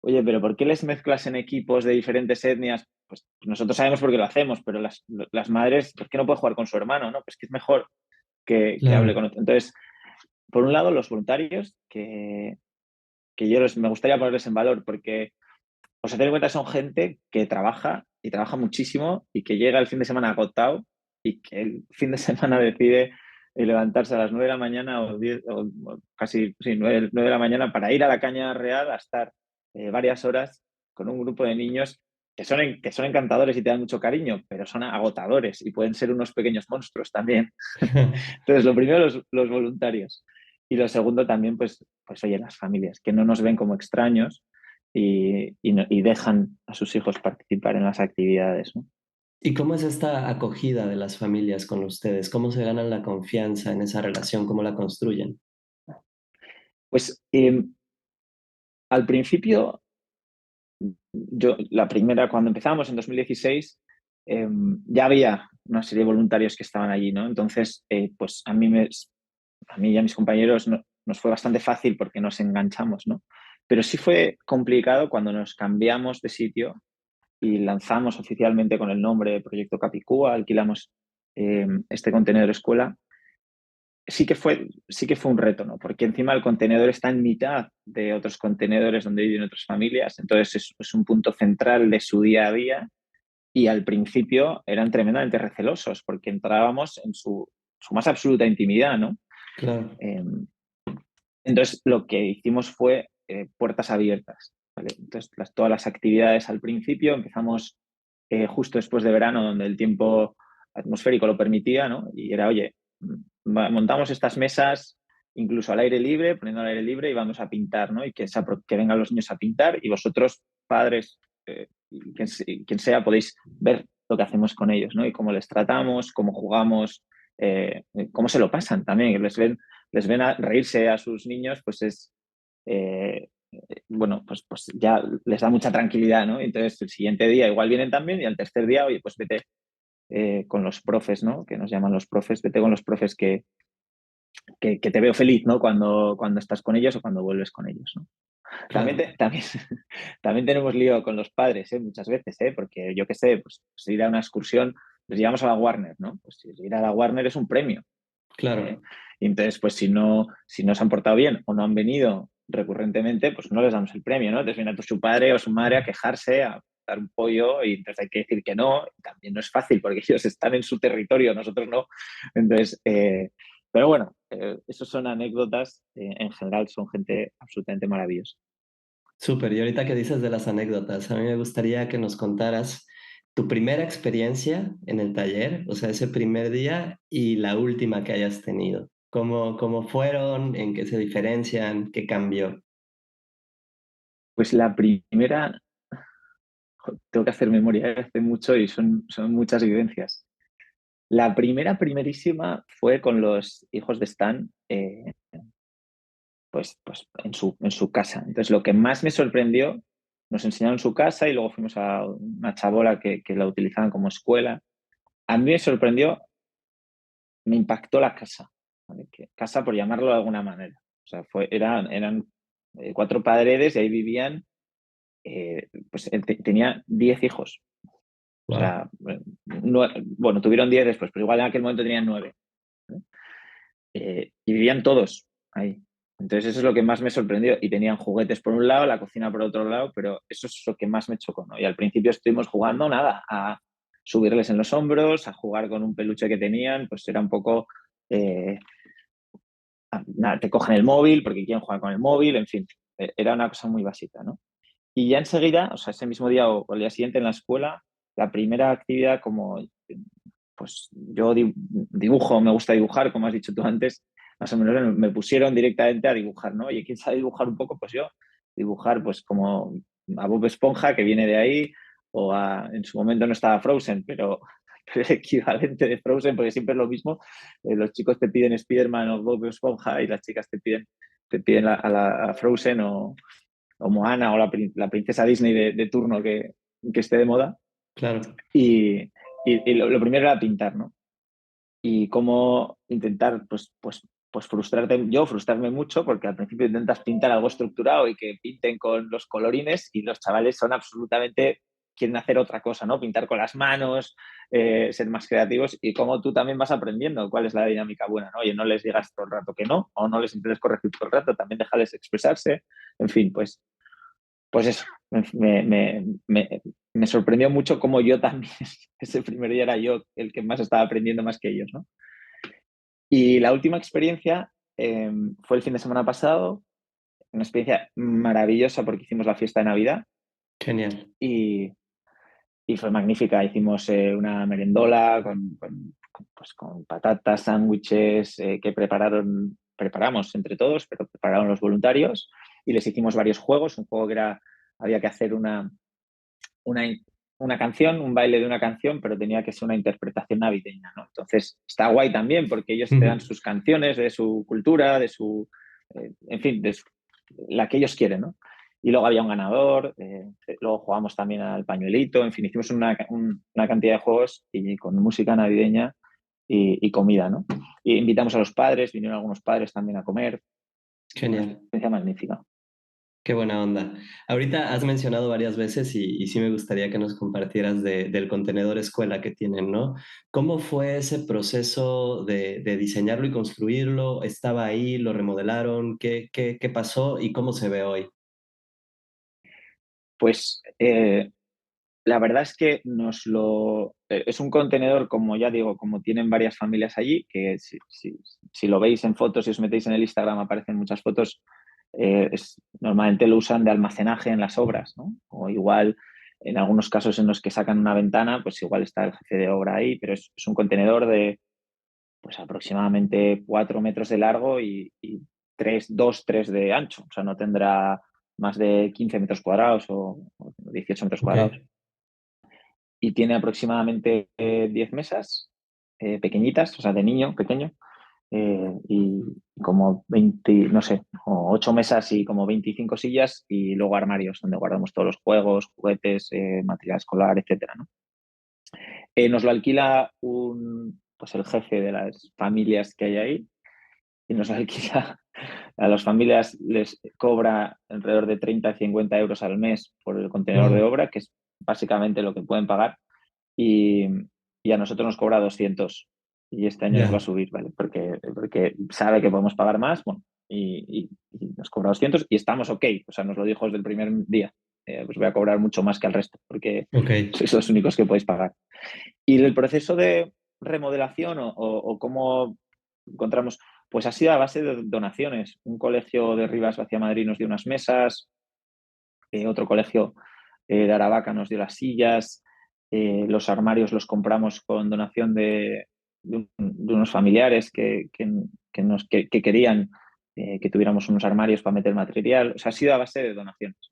oye, pero ¿por qué les mezclas en equipos de diferentes etnias? Pues nosotros sabemos por qué lo hacemos, pero las madres, ¿por qué no puede jugar con su hermano? ¿No? Pues que es mejor que hable Claro, con otro. Entonces, por un lado, los voluntarios, que yo me gustaría ponerles en valor, porque os sea, ten en cuenta que son gente que trabaja y trabaja muchísimo y que llega el fin de semana agotado y que el fin de semana decide levantarse a las 9 de la mañana o, 10, o casi sí, 9 de la mañana para ir a la Caña Real a estar varias horas con un grupo de niños que son encantadores y te dan mucho cariño, pero son agotadores y pueden ser unos pequeños monstruos también. Entonces, lo primero, los voluntarios. Y lo segundo también, pues oye, las familias, que no nos ven como extraños y dejan a sus hijos participar en las actividades, ¿no? ¿Y cómo es esta acogida de las familias con ustedes? ¿Cómo se ganan la confianza en esa relación? ¿Cómo la construyen? Pues al principio, yo, la primera, cuando empezamos en 2016, ya había una serie de voluntarios que estaban allí, ¿no? Entonces, pues a mí y a mis compañeros nos fue bastante fácil porque nos enganchamos, ¿no? Pero sí fue complicado cuando nos cambiamos de sitio y lanzamos oficialmente con el nombre de Proyecto Capicúa, alquilamos este contenedor escuela. Sí que fue un reto, ¿no? Porque encima el contenedor está en mitad de otros contenedores donde viven otras familias, entonces es un punto central de su día a día y al principio eran tremendamente recelosos porque entrábamos en su más absoluta intimidad, ¿no? Claro. Eh, entonces lo que hicimos fue puertas abiertas, ¿vale? Entonces todas las actividades al principio empezamos justo después de verano donde el tiempo atmosférico lo permitía, ¿no? Y era, oye, montamos estas mesas incluso al aire libre, poniendo al aire libre y vamos a pintar, ¿no? Y que vengan los niños a pintar y vosotros, padres, quien sea, podéis ver lo que hacemos con ellos, ¿no? Y cómo les tratamos, cómo jugamos, cómo se lo pasan también. Les ven a reírse a sus niños, pues eh, bueno, pues ya les da mucha tranquilidad, ¿no? Entonces el siguiente día igual vienen también y al tercer día, oye, pues vete con los profes, ¿no? Que nos llaman los profes, vete con los profes que te veo feliz, ¿no? Cuando estás con ellos o cuando vuelves con ellos, ¿no? También, Claro. también tenemos lío con los padres, ¿eh? Muchas veces, ¿eh? Porque yo qué sé, pues ir a una excursión, les llevamos a la Warner, ¿no? Pues ir a la Warner es un premio. ¿Eh? Claro, Y entonces, pues si no se han portado bien o no han venido recurrentemente, pues no les damos el premio, ¿no? Entonces viene su padre o su madre a quejarse, a dar un pollo y entonces hay que decir que no. Y también no es fácil porque ellos están en su territorio, nosotros no. Entonces, pero bueno, esos son anécdotas. En general son gente absolutamente maravillosa. súper. Y ahorita que dices de las anécdotas, a mí me gustaría que nos contaras tu primera experiencia en el taller, o sea, ese primer día y la última que hayas tenido. ¿Cómo fueron? ¿En qué se diferencian? ¿Qué cambió? Pues la primera, tengo que hacer memoria, hace mucho y son muchas vivencias. La primerísima fue con los hijos de Stan, pues en su casa. Entonces, lo que más me sorprendió, nos enseñaron su casa y luego fuimos a una chabola que la utilizaban como escuela. A mí me sorprendió, me impactó la casa. ¿vale? Casa por llamarlo de alguna manera. O sea, eran 4 paredes y ahí vivían, pues tenía 10 hijos. O Wow. sea, bueno, tuvieron 10 después, pero igual en aquel momento tenían 9. Y vivían todos ahí. Entonces eso es lo que más me sorprendió. Y tenían juguetes por un lado, la cocina por otro lado, pero eso es lo que más me chocó, ¿no? Y al principio estuvimos jugando, nada, a subirles en los hombros, a jugar con un peluche que tenían, pues era un poco... nada, te cogen el móvil porque quieren jugar con el móvil, en fin, era una cosa muy básica, ¿no? Y ya enseguida, o sea, ese mismo día o el día siguiente en la escuela, la primera actividad como, pues yo dibujo, me gusta dibujar, como has dicho tú antes, más o menos me pusieron directamente a dibujar, ¿no? Oye, ¿quién sabe dibujar un poco? Pues yo, dibujar pues como a Bob Esponja, que viene de ahí, en su momento no estaba Frozen, pero el equivalente de Frozen, porque siempre es lo mismo, los chicos te piden Spiderman o Bob Esponja y las chicas te piden a Frozen o Moana o la princesa Disney de turno que esté de moda. Claro. Y, y lo primero era pintar, ¿no? Y cómo intentar, pues frustrarme mucho, porque al principio intentas pintar algo estructurado y que pinten con los colorines y los chavales son absolutamente, quieren hacer otra cosa, ¿no? Pintar con las manos, ser más creativos y cómo tú también vas aprendiendo cuál es la dinámica buena, ¿no? Oye, no les digas todo el rato que no, o no les intentes corregir todo el rato, también déjales expresarse, en fin, pues eso, me sorprendió mucho cómo yo también, ese primer día era yo el que más estaba aprendiendo más que ellos, ¿no? Y la última experiencia fue el fin de semana pasado, una experiencia maravillosa porque hicimos la fiesta de Navidad Genial. y, y fue magnífica. Hicimos una merendola pues, con patatas, sándwiches que preparamos entre todos, pero prepararon los voluntarios y les hicimos varios juegos. Un juego que había que hacer una, una canción, un baile de una canción, pero tenía que ser una interpretación navideña, ¿no? Entonces está guay también porque ellos te dan sus canciones de su cultura, en fin, la que ellos quieren, ¿no? Y luego había un ganador, luego jugamos también al pañuelito, en fin, hicimos una cantidad de juegos y con música navideña y comida, ¿no? Y invitamos a los padres, vinieron algunos padres también a comer, una Genial. experiencia magnífica. Qué buena onda. Ahorita has mencionado varias veces y sí me gustaría que nos compartieras del contenedor escuela que tienen, ¿no? ¿Cómo fue ese proceso de diseñarlo y construirlo? ¿Estaba ahí? ¿Lo remodelaron? ¿Qué pasó y cómo se ve hoy? Pues la verdad es que es un contenedor, como ya digo, como tienen varias familias allí, que si lo veis en fotos, si os metéis en el Instagram, aparecen muchas fotos, normalmente lo usan de almacenaje en las obras, ¿no? O igual, en algunos casos en los que sacan una ventana, pues igual está el jefe de obra ahí, pero es un contenedor de pues aproximadamente 4 metros de largo y 3 de ancho, o sea, no tendrá más de 15 metros cuadrados o 18 metros Ok, cuadrados y tiene aproximadamente 10 mesas pequeñitas, o sea, de niño pequeño, y como 20, no sé, o 8 mesas y como 25 sillas y luego armarios donde guardamos todos los juegos, juguetes, material escolar, etcétera, ¿no? Nos lo alquila pues el jefe de las familias que hay ahí y nos lo alquila. A las familias les cobra alrededor de 30 a 50 euros al mes por el contenedor de wow, obra, que es básicamente lo que pueden pagar y, y a nosotros nos cobra 200 y este año nos va a ya, subir, ¿vale? Porque sabe que podemos pagar más, bueno, y nos cobra 200 y estamos ok, o sea, nos lo dijo desde el primer día, pues voy a cobrar mucho más que al resto, porque ok, sois los únicos que podéis pagar. Y el proceso de remodelación o cómo encontramos, pues ha sido a base de donaciones. Un colegio de Rivas hacia Madrid nos dio unas mesas, otro colegio de Aravaca nos dio las sillas, los armarios los compramos con donación de unos familiares que querían que tuviéramos unos armarios para meter material. O sea, ha sido a base de donaciones.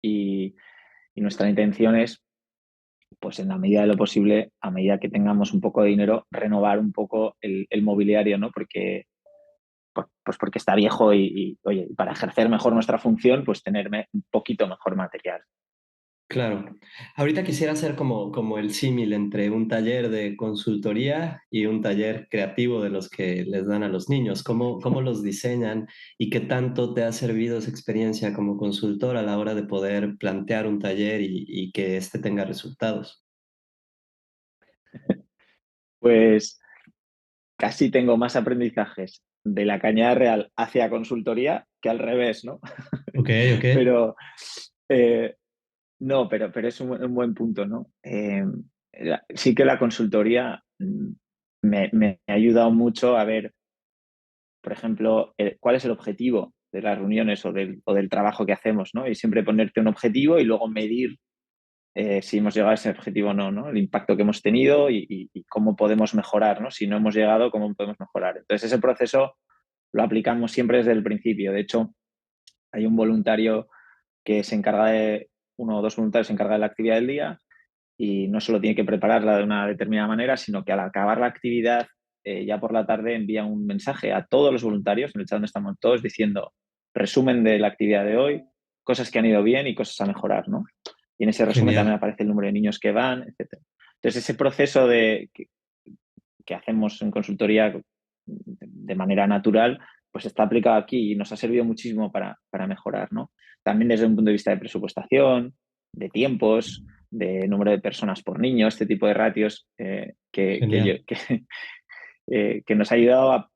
Y, y nuestra intención es, pues en la medida de lo posible, a medida que tengamos un poco de dinero, renovar un poco el mobiliario, ¿no? Pues porque está viejo oye, para ejercer mejor nuestra función, pues tener un poquito mejor material. Claro. Ahorita quisiera hacer como el símil entre un taller de consultoría y un taller creativo de los que les dan a los niños. ¿Cómo los diseñan y qué tanto te ha servido esa experiencia como consultor a la hora de poder plantear un taller y que este tenga resultados? Pues casi tengo más aprendizajes de la Cañada Real hacia consultoría que al revés, ¿no? Okey, okey. Pero eh, no, pero es un buen punto, ¿no? Sí que la consultoría me ha ayudado mucho a ver, por ejemplo, cuál es el objetivo de las reuniones o del trabajo que hacemos, ¿no? Y siempre ponerte un objetivo y luego medir si hemos llegado a ese objetivo o no, ¿no? El impacto que hemos tenido y cómo podemos mejorar, ¿no? Si no hemos llegado, cómo podemos mejorar. Entonces, ese proceso lo aplicamos siempre desde el principio. De hecho, hay un voluntario que se encarga de, uno o dos voluntarios se encarga de la actividad del día y no solo tiene que prepararla de una determinada manera, sino que al acabar la actividad, ya por la tarde envía un mensaje a todos los voluntarios, en el chat donde estamos todos, diciendo resumen de la actividad de hoy, cosas que han ido bien y cosas a mejorar, ¿no? Y en ese resumen también Genial, aparece el número de niños que van, etcétera. Entonces, ese proceso que hacemos en consultoría de manera natural, pues está aplicado aquí y nos ha servido muchísimo para mejorar, ¿no? También desde un punto de vista de presupuestación, de tiempos, de número de personas por niño, este tipo de ratios genial. que nos ha ayudado a,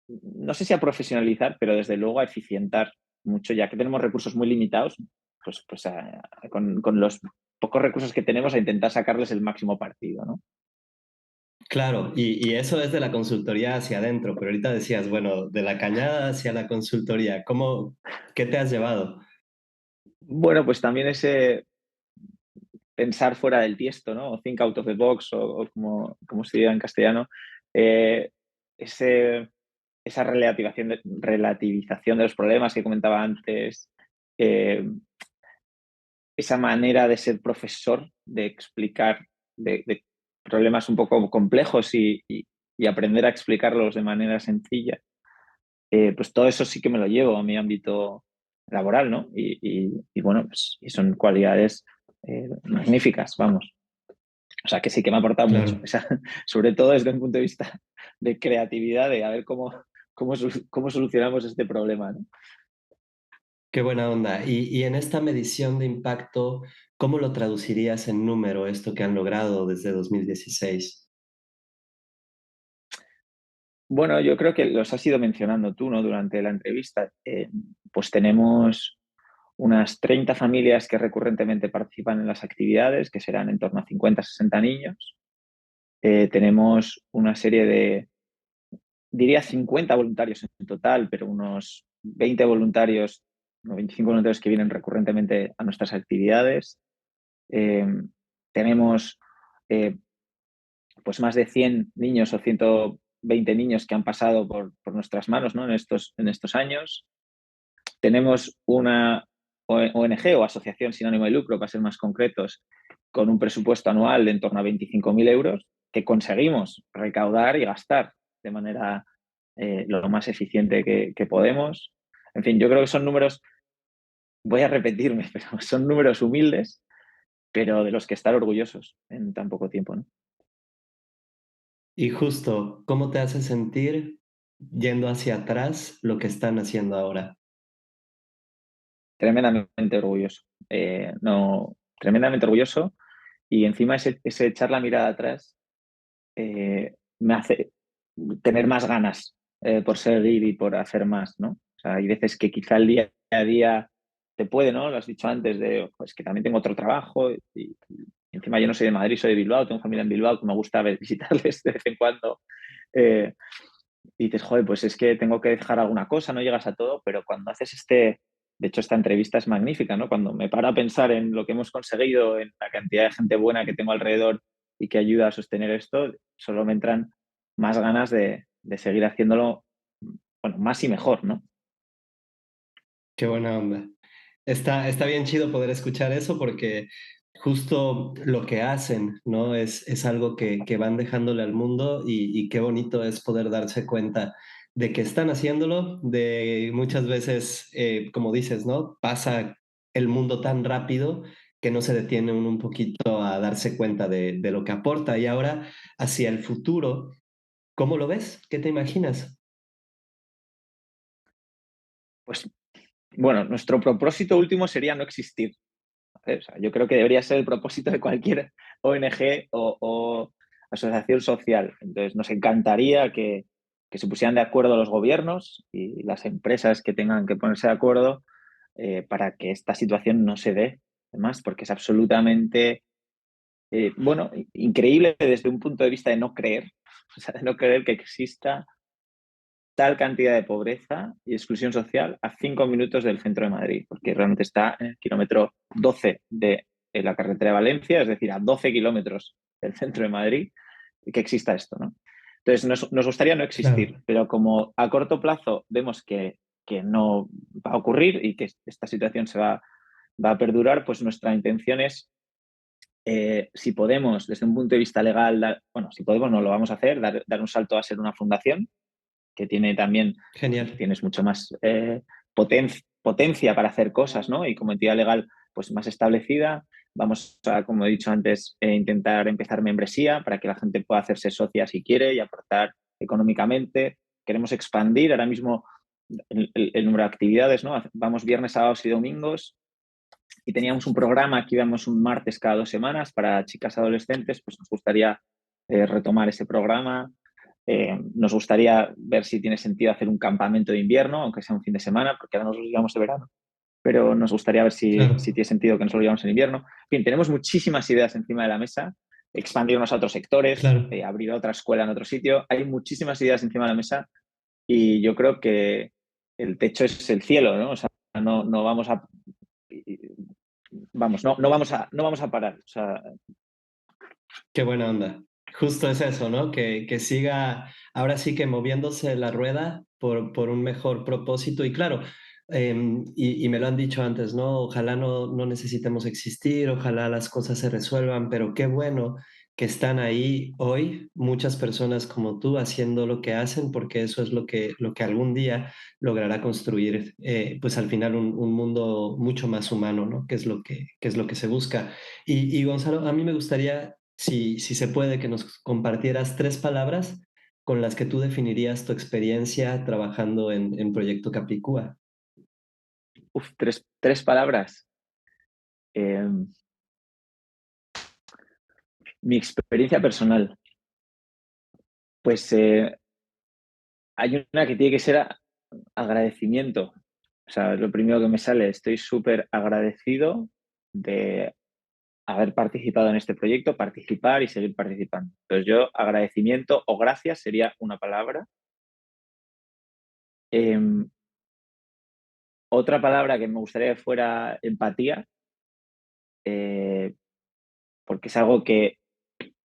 no sé si a profesionalizar, pero desde luego a eficientar mucho, ya que tenemos recursos muy limitados, pues con los pocos recursos que tenemos a intentar sacarles el máximo partido, ¿no? Claro, y eso es de la consultoría hacia adentro, pero ahorita decías, bueno, de la cañada hacia la consultoría, ¿qué te has llevado? Bueno, pues también ese pensar fuera del tiesto, ¿no? O think out of the box, o como se diga en castellano. Eh, ese, esa relativización de los problemas que comentaba antes, eh, esa manera de ser profesor, de explicar de problemas un poco complejos y aprender a explicarlos de manera sencilla, pues todo eso sí que me lo llevo a mi ámbito laboral, ¿no? Y bueno, pues y son cualidades magníficas, vamos. O sea, que sí que me ha aportado mucho. Claro. O sea, sobre todo desde un punto de vista de creatividad, de a ver cómo solucionamos este problema, ¿no? Qué buena onda. Y en esta medición de impacto, ¿cómo lo traducirías en número esto que han logrado desde 2016? Bueno, yo creo que los has ido mencionando tú, ¿no? Durante la entrevista. Pues tenemos unas 30 familias que recurrentemente participan en las actividades, que serán en torno a 50, 60 niños. Tenemos una serie de, diría 50 voluntarios en total, pero unos 20 voluntarios, o 25 voluntarios que vienen recurrentemente a nuestras actividades. Eh, tenemos eh, pues más de 100 niños o 120 niños que han pasado por nuestras manos, ¿no? en estos años. Tenemos una ONG o asociación sin ánimo de lucro, para ser más concretos, con un presupuesto anual de en torno a 25.000 euros que conseguimos recaudar y gastar de manera lo más eficiente que podemos. En fin, yo creo que son números, voy a repetirme, pero son números humildes, pero de los que estar orgullosos en tan poco tiempo, ¿no? Y justo, ¿cómo te hace sentir yendo hacia atrás lo que están haciendo ahora? Tremendamente orgulloso. No, tremendamente orgulloso y encima ese echar la mirada atrás me hace tener más ganas por seguir y por hacer más, ¿no? O sea, hay veces que quizá el día a día te puede, ¿no? Lo has dicho antes, de pues que también tengo otro trabajo y encima yo no soy de Madrid, soy de Bilbao, tengo familia en Bilbao que me gusta visitarles de vez en cuando. Eh, y dices, joder, pues es que tengo que dejar alguna cosa, no llegas a todo, pero cuando haces de hecho esta entrevista es magnífica, ¿no? Cuando me paro a pensar en lo que hemos conseguido, en la cantidad de gente buena que tengo alrededor y que ayuda a sostener esto, solo me entran más ganas de seguir haciéndolo, bueno, más y mejor, ¿no? Qué buena onda. Está bien chido poder escuchar eso porque justo lo que hacen, ¿no? Es algo que van dejándole al mundo y qué bonito es poder darse cuenta de que están haciéndolo, de muchas veces, como dices, ¿no? Pasa el mundo tan rápido que no se detiene uno un poquito a darse cuenta de lo que aporta. Y ahora, hacia el futuro, ¿cómo lo ves? ¿Qué te imaginas? Pues bueno, nuestro propósito último sería no existir. ¿Vale? O sea, yo creo que debería ser el propósito de cualquier ONG o asociación social. Entonces, nos encantaría que se pusieran de acuerdo los gobiernos y las empresas que tengan que ponerse de acuerdo para que esta situación no se dé, además, porque es absolutamente, bueno, increíble desde un punto de vista de no creer, o sea, de no creer que exista tal cantidad de pobreza y exclusión social a 5 minutos del centro de Madrid, porque realmente está en el kilómetro 12 de la carretera de Valencia, es decir, a 12 kilómetros del centro de Madrid, que exista esto, ¿no? Entonces, nos gustaría no existir, Claro. pero como a corto plazo vemos que no va a ocurrir y que esta situación va a perdurar, pues nuestra intención es, si podemos, desde un punto de vista legal, bueno, si podemos, no lo vamos a hacer, dar un salto a ser una fundación, que tiene también, Genial. tienes mucho más potencia para hacer cosas, ¿no? Y como entidad legal, pues más establecida. Vamos a, como he dicho antes, intentar empezar membresía para que la gente pueda hacerse socia si quiere y aportar económicamente. Queremos expandir ahora mismo el número de actividades, ¿no? Vamos viernes, sábados y domingos y teníamos un programa que íbamos un martes cada 2 semanas para chicas adolescentes, pues nos gustaría retomar ese programa. Nos gustaría ver si tiene sentido hacer un campamento de invierno, aunque sea un fin de semana, porque ahora nos lo llevamos de verano, pero nos gustaría ver si Claro. tiene sentido que nos lo llevamos en invierno. En fin, tenemos muchísimas ideas encima de la mesa, expandirnos a otros sectores, Claro. abrir otra escuela en otro sitio. Hay muchísimas ideas encima de la mesa y yo creo que el techo es el cielo, ¿no? O sea, no vamos a... Vamos, no vamos a parar. O sea, Qué buena onda. Justo es eso, ¿no? Que siga ahora sí que moviéndose la rueda por un mejor propósito. Y claro, y me lo han dicho antes, ¿no? Ojalá no necesitemos existir, ojalá las cosas se resuelvan, pero qué bueno que están ahí hoy muchas personas como tú haciendo lo que hacen, porque eso es lo que algún día logrará construir, pues al final un mundo mucho más humano, ¿no? Que es lo que se busca. Y Gonzalo, a mí me gustaría, si se puede, que nos compartieras 3 palabras con las que tú definirías tu experiencia trabajando en Proyecto Capicúa. tres palabras. Eh, Mi experiencia personal. Pues hay una que tiene que ser agradecimiento. O sea, es lo primero que me sale. Estoy súper agradecido de haber participado en este proyecto, participar y seguir participando. Entonces yo, agradecimiento o gracias sería una palabra. Eh, Otra palabra que me gustaría que fuera empatía, eh, porque es algo que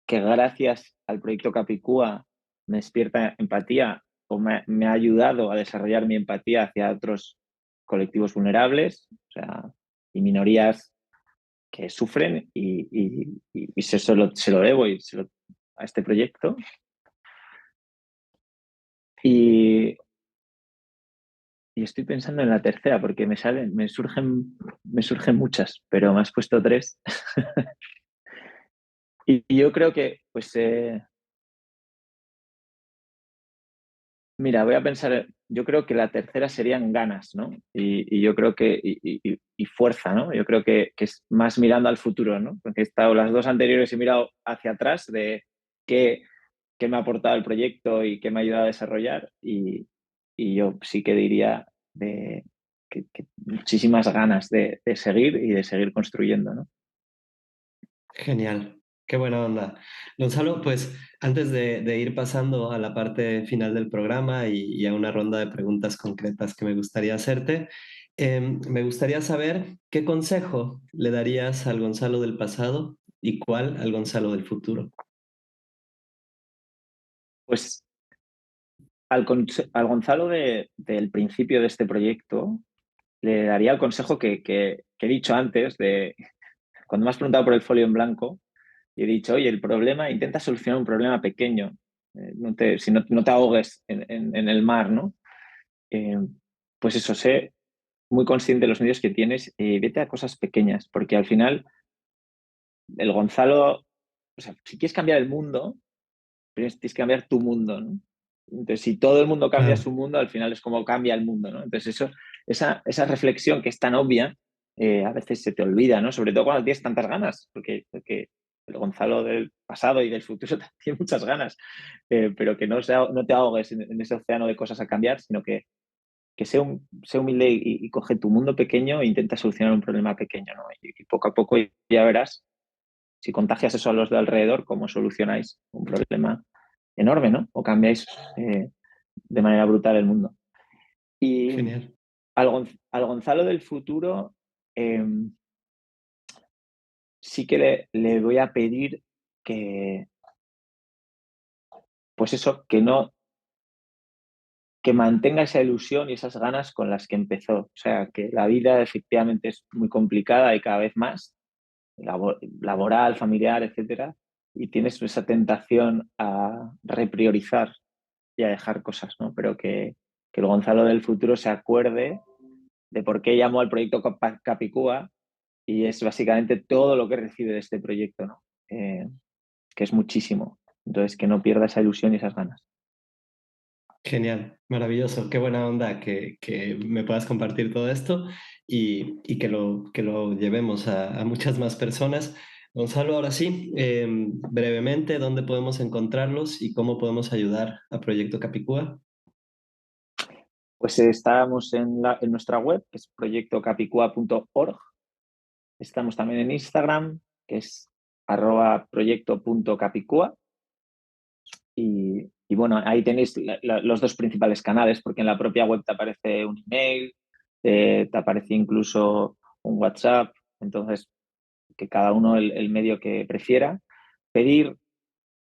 gracias al proyecto Capicúa me despierta empatía o me ha ayudado a desarrollar mi empatía hacia otros colectivos vulnerables, o sea, y minorías que sufren y se lo debo a este proyecto. Y, y estoy pensando en la tercera porque me surgen muchas, pero me has puesto tres. Y yo creo que, pues, mira, voy a pensar, yo creo que la tercera serían ganas, ¿no? Y yo creo que, y fuerza, ¿no? Yo creo que es más mirando al futuro, ¿no? Porque he estado las dos anteriores, he mirado hacia atrás de qué, qué me ha aportado el proyecto y qué me ha ayudado a desarrollar. Y yo sí que diría que muchísimas ganas de seguir y de seguir construyendo, ¿no? Genial, qué buena onda. Gonzalo, pues antes de ir pasando a la parte final del programa y a una ronda de preguntas concretas que me gustaría hacerte, me gustaría saber qué consejo le darías al Gonzalo del pasado y cuál al Gonzalo del futuro. Pues al Gonzalo del principio de este proyecto le daría el consejo que he dicho antes, de cuando me has preguntado por el folio en blanco, y he dicho, oye, el problema, intenta solucionar un problema pequeño, si no te ahogues en el mar, ¿no? Eh, pues eso, sé muy consciente de los medios que tienes y vete a cosas pequeñas, porque al final el Gonzalo, o sea, si quieres cambiar el mundo, primero tienes que cambiar tu mundo, ¿no? Entonces, si todo el mundo cambia Claro. su mundo, al final es como cambia el mundo, ¿no? Entonces, esa reflexión que es tan obvia, a veces se te olvida, ¿no? Sobre todo cuando tienes tantas ganas, porque el Gonzalo del pasado y del futuro tiene muchas ganas, pero que no te ahogues en ese océano de cosas a cambiar, sino que sea humilde y coge tu mundo pequeño e intenta solucionar un problema pequeño, ¿no? Y poco a poco ya verás, si contagias eso a los de alrededor, cómo solucionáis un problema enorme, ¿no? O cambiáis de manera brutal el mundo. Y Genial. al Gonzalo del futuro, eh, sí que le voy a pedir que, pues eso, que mantenga esa ilusión y esas ganas con las que empezó. O sea, que la vida efectivamente es muy complicada y cada vez más, laboral, familiar, etcétera, y tienes esa tentación a repriorizar y a dejar cosas, ¿no? Pero que el Gonzalo del futuro se acuerde de por qué llamó al proyecto Capicúa y es básicamente todo lo que recibe de este proyecto, ¿no? Que es muchísimo. Entonces, que no pierda esa ilusión y esas ganas. Genial, maravilloso, qué buena onda que me puedas compartir todo esto y que lo llevemos a muchas más personas. Gonzalo, ahora sí, brevemente, ¿dónde podemos encontrarlos y cómo podemos ayudar a Proyecto Capicúa? Pues estábamos en nuestra web, que es proyectocapicua.org. Estamos también en Instagram, que es @proyecto.capicua. Y bueno, ahí tenéis los dos principales canales, porque en la propia web te aparece un email, te aparece incluso un WhatsApp, entonces que cada uno el medio que prefiera. Pedir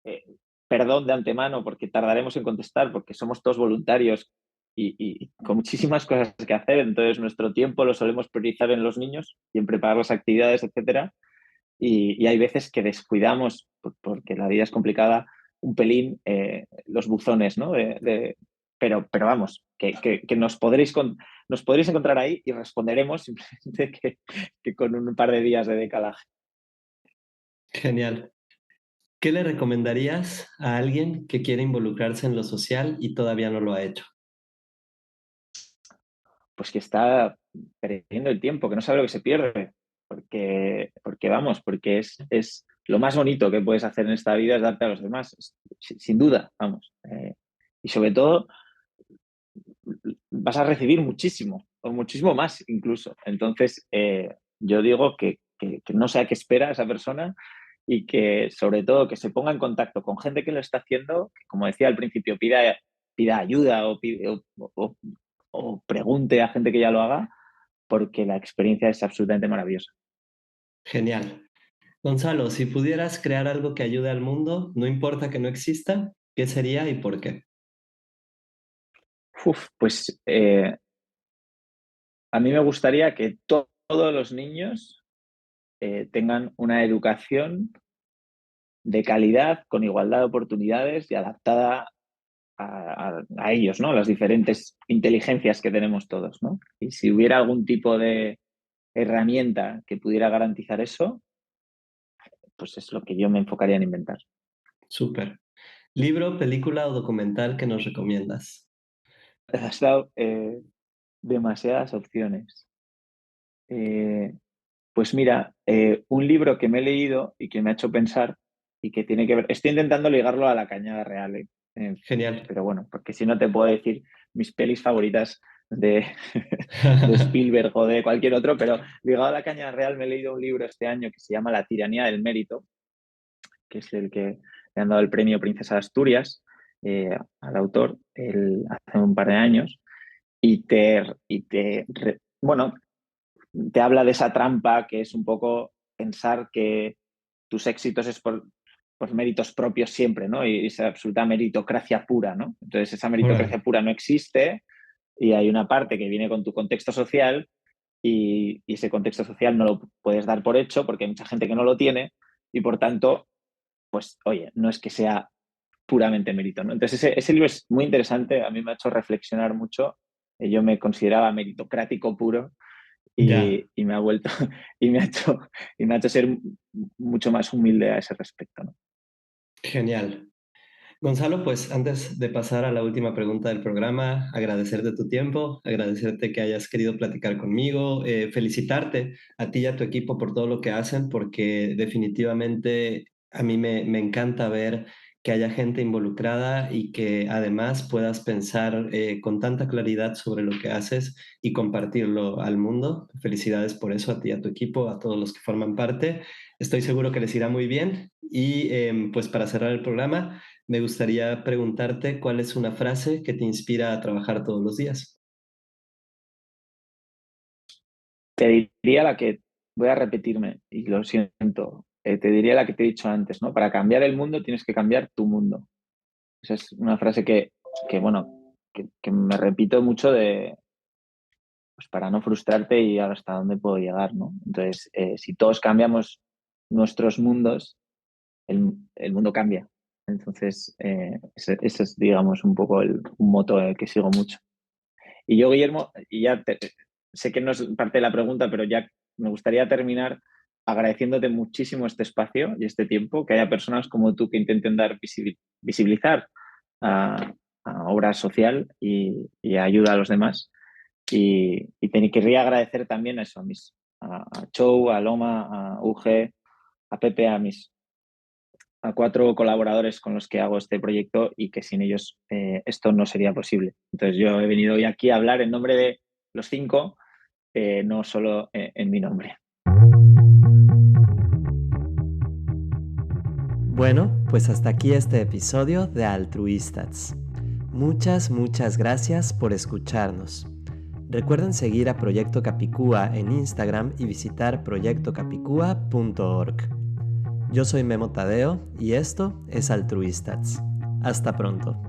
eh, perdón de antemano porque tardaremos en contestar, porque somos todos voluntarios y con muchísimas cosas que hacer, entonces nuestro tiempo lo solemos priorizar en los niños y en preparar las actividades, etcétera, y hay veces que descuidamos, porque la vida es complicada, un pelín los buzones, ¿no? Pero vamos, que nos podréis encontrar ahí y responderemos simplemente que con un par de días de decalaje. Genial. ¿Qué le recomendarías a alguien que quiere involucrarse en lo social y todavía no lo ha hecho? Pues que está perdiendo el tiempo, que no sabe lo que se pierde, porque es lo más bonito que puedes hacer en esta vida es darte a los demás, sin duda, vamos. Y sobre todo vas a recibir muchísimo, o muchísimo más incluso. Entonces, yo digo que no sé a qué espera esa persona y que sobre todo que se ponga en contacto con gente que lo está haciendo, que, como decía al principio, pida ayuda o pregunte a gente que ya lo haga, porque la experiencia es absolutamente maravillosa. Genial. Gonzalo, si pudieras crear algo que ayude al mundo, no importa que no exista, ¿qué sería y por qué? Pues a mí me gustaría que todos los niños tengan una educación de calidad, con igualdad de oportunidades y adaptada a ellos, ¿no? Las diferentes inteligencias que tenemos todos, ¿no? Y si hubiera algún tipo de herramienta que pudiera garantizar eso, pues es lo que yo me enfocaría en inventar. Súper. ¿Libro, película o documental que nos recomiendas? Has dado demasiadas opciones. Eh, pues mira, un libro que me he leído y que me ha hecho pensar y que tiene que ver, estoy intentando ligarlo a La Cañada Real, eh, Genial. pero bueno, porque si no te puedo decir mis pelis favoritas de, de Spielberg o de cualquier otro, pero ligado a La Cañada Real me he leído un libro este año que se llama La tiranía del mérito, que es el que le han dado el premio Princesa de Asturias al autor hace un par de años, bueno, te habla de esa trampa que es un poco pensar que tus éxitos es por méritos propios siempre, ¿no? Y esa absoluta meritocracia pura, ¿no? Entonces esa Órale. meritocracia pura no existe y hay una parte que viene con tu contexto social y ese contexto social no lo puedes dar por hecho porque hay mucha gente que no lo tiene y por tanto, pues oye, no es que sea puramente mérito, ¿no? Entonces ese libro es muy interesante, a mí me ha hecho reflexionar mucho yo me consideraba meritocrático puro Ya, y me ha vuelto y me ha hecho ser mucho más humilde a ese respecto, ¿no? genial. Gonzalo, pues antes de pasar a la última pregunta del programa, agradecerte tu tiempo, agradecerte que hayas querido platicar conmigo, felicitarte a ti y a tu equipo por todo lo que hacen, porque definitivamente a mí me encanta ver que haya gente involucrada y que además puedas pensar con tanta claridad sobre lo que haces y compartirlo al mundo. Felicidades por eso a ti y a tu equipo, a todos los que forman parte. Estoy seguro que les irá muy bien y pues para cerrar el programa me gustaría preguntarte cuál es una frase que te inspira a trabajar todos los días. Te diría la que, voy a repetirme y lo siento, te diría la que te he dicho antes, ¿no? Para cambiar el mundo tienes que cambiar tu mundo. Esa es una frase bueno, que me repito mucho pues para no frustrarte y ahora hasta dónde puedo llegar, ¿no? Entonces, si todos cambiamos nuestros mundos, el mundo cambia. Entonces, ese es, digamos, un poco un moto que sigo mucho. Y yo, Guillermo, sé que no es parte de la pregunta, pero ya me gustaría terminar agradeciéndote muchísimo este espacio y este tiempo, que haya personas como tú que intenten dar visibilizar a, a obra social y ayuda a los demás. Querría agradecer también eso a Chou, a Loma, a UG, a Pepe, a 4 colaboradores con los que hago este proyecto y que sin ellos esto no sería posible. Entonces yo he venido hoy aquí a hablar en nombre de los 5, no solo en mi nombre. Bueno, pues hasta aquí este episodio de Altruistats. Muchas gracias por escucharnos. Recuerden seguir a Proyecto Capicúa en Instagram y visitar proyectocapicua.org. Yo soy Memo Tadeo y esto es Altruistats. Hasta pronto.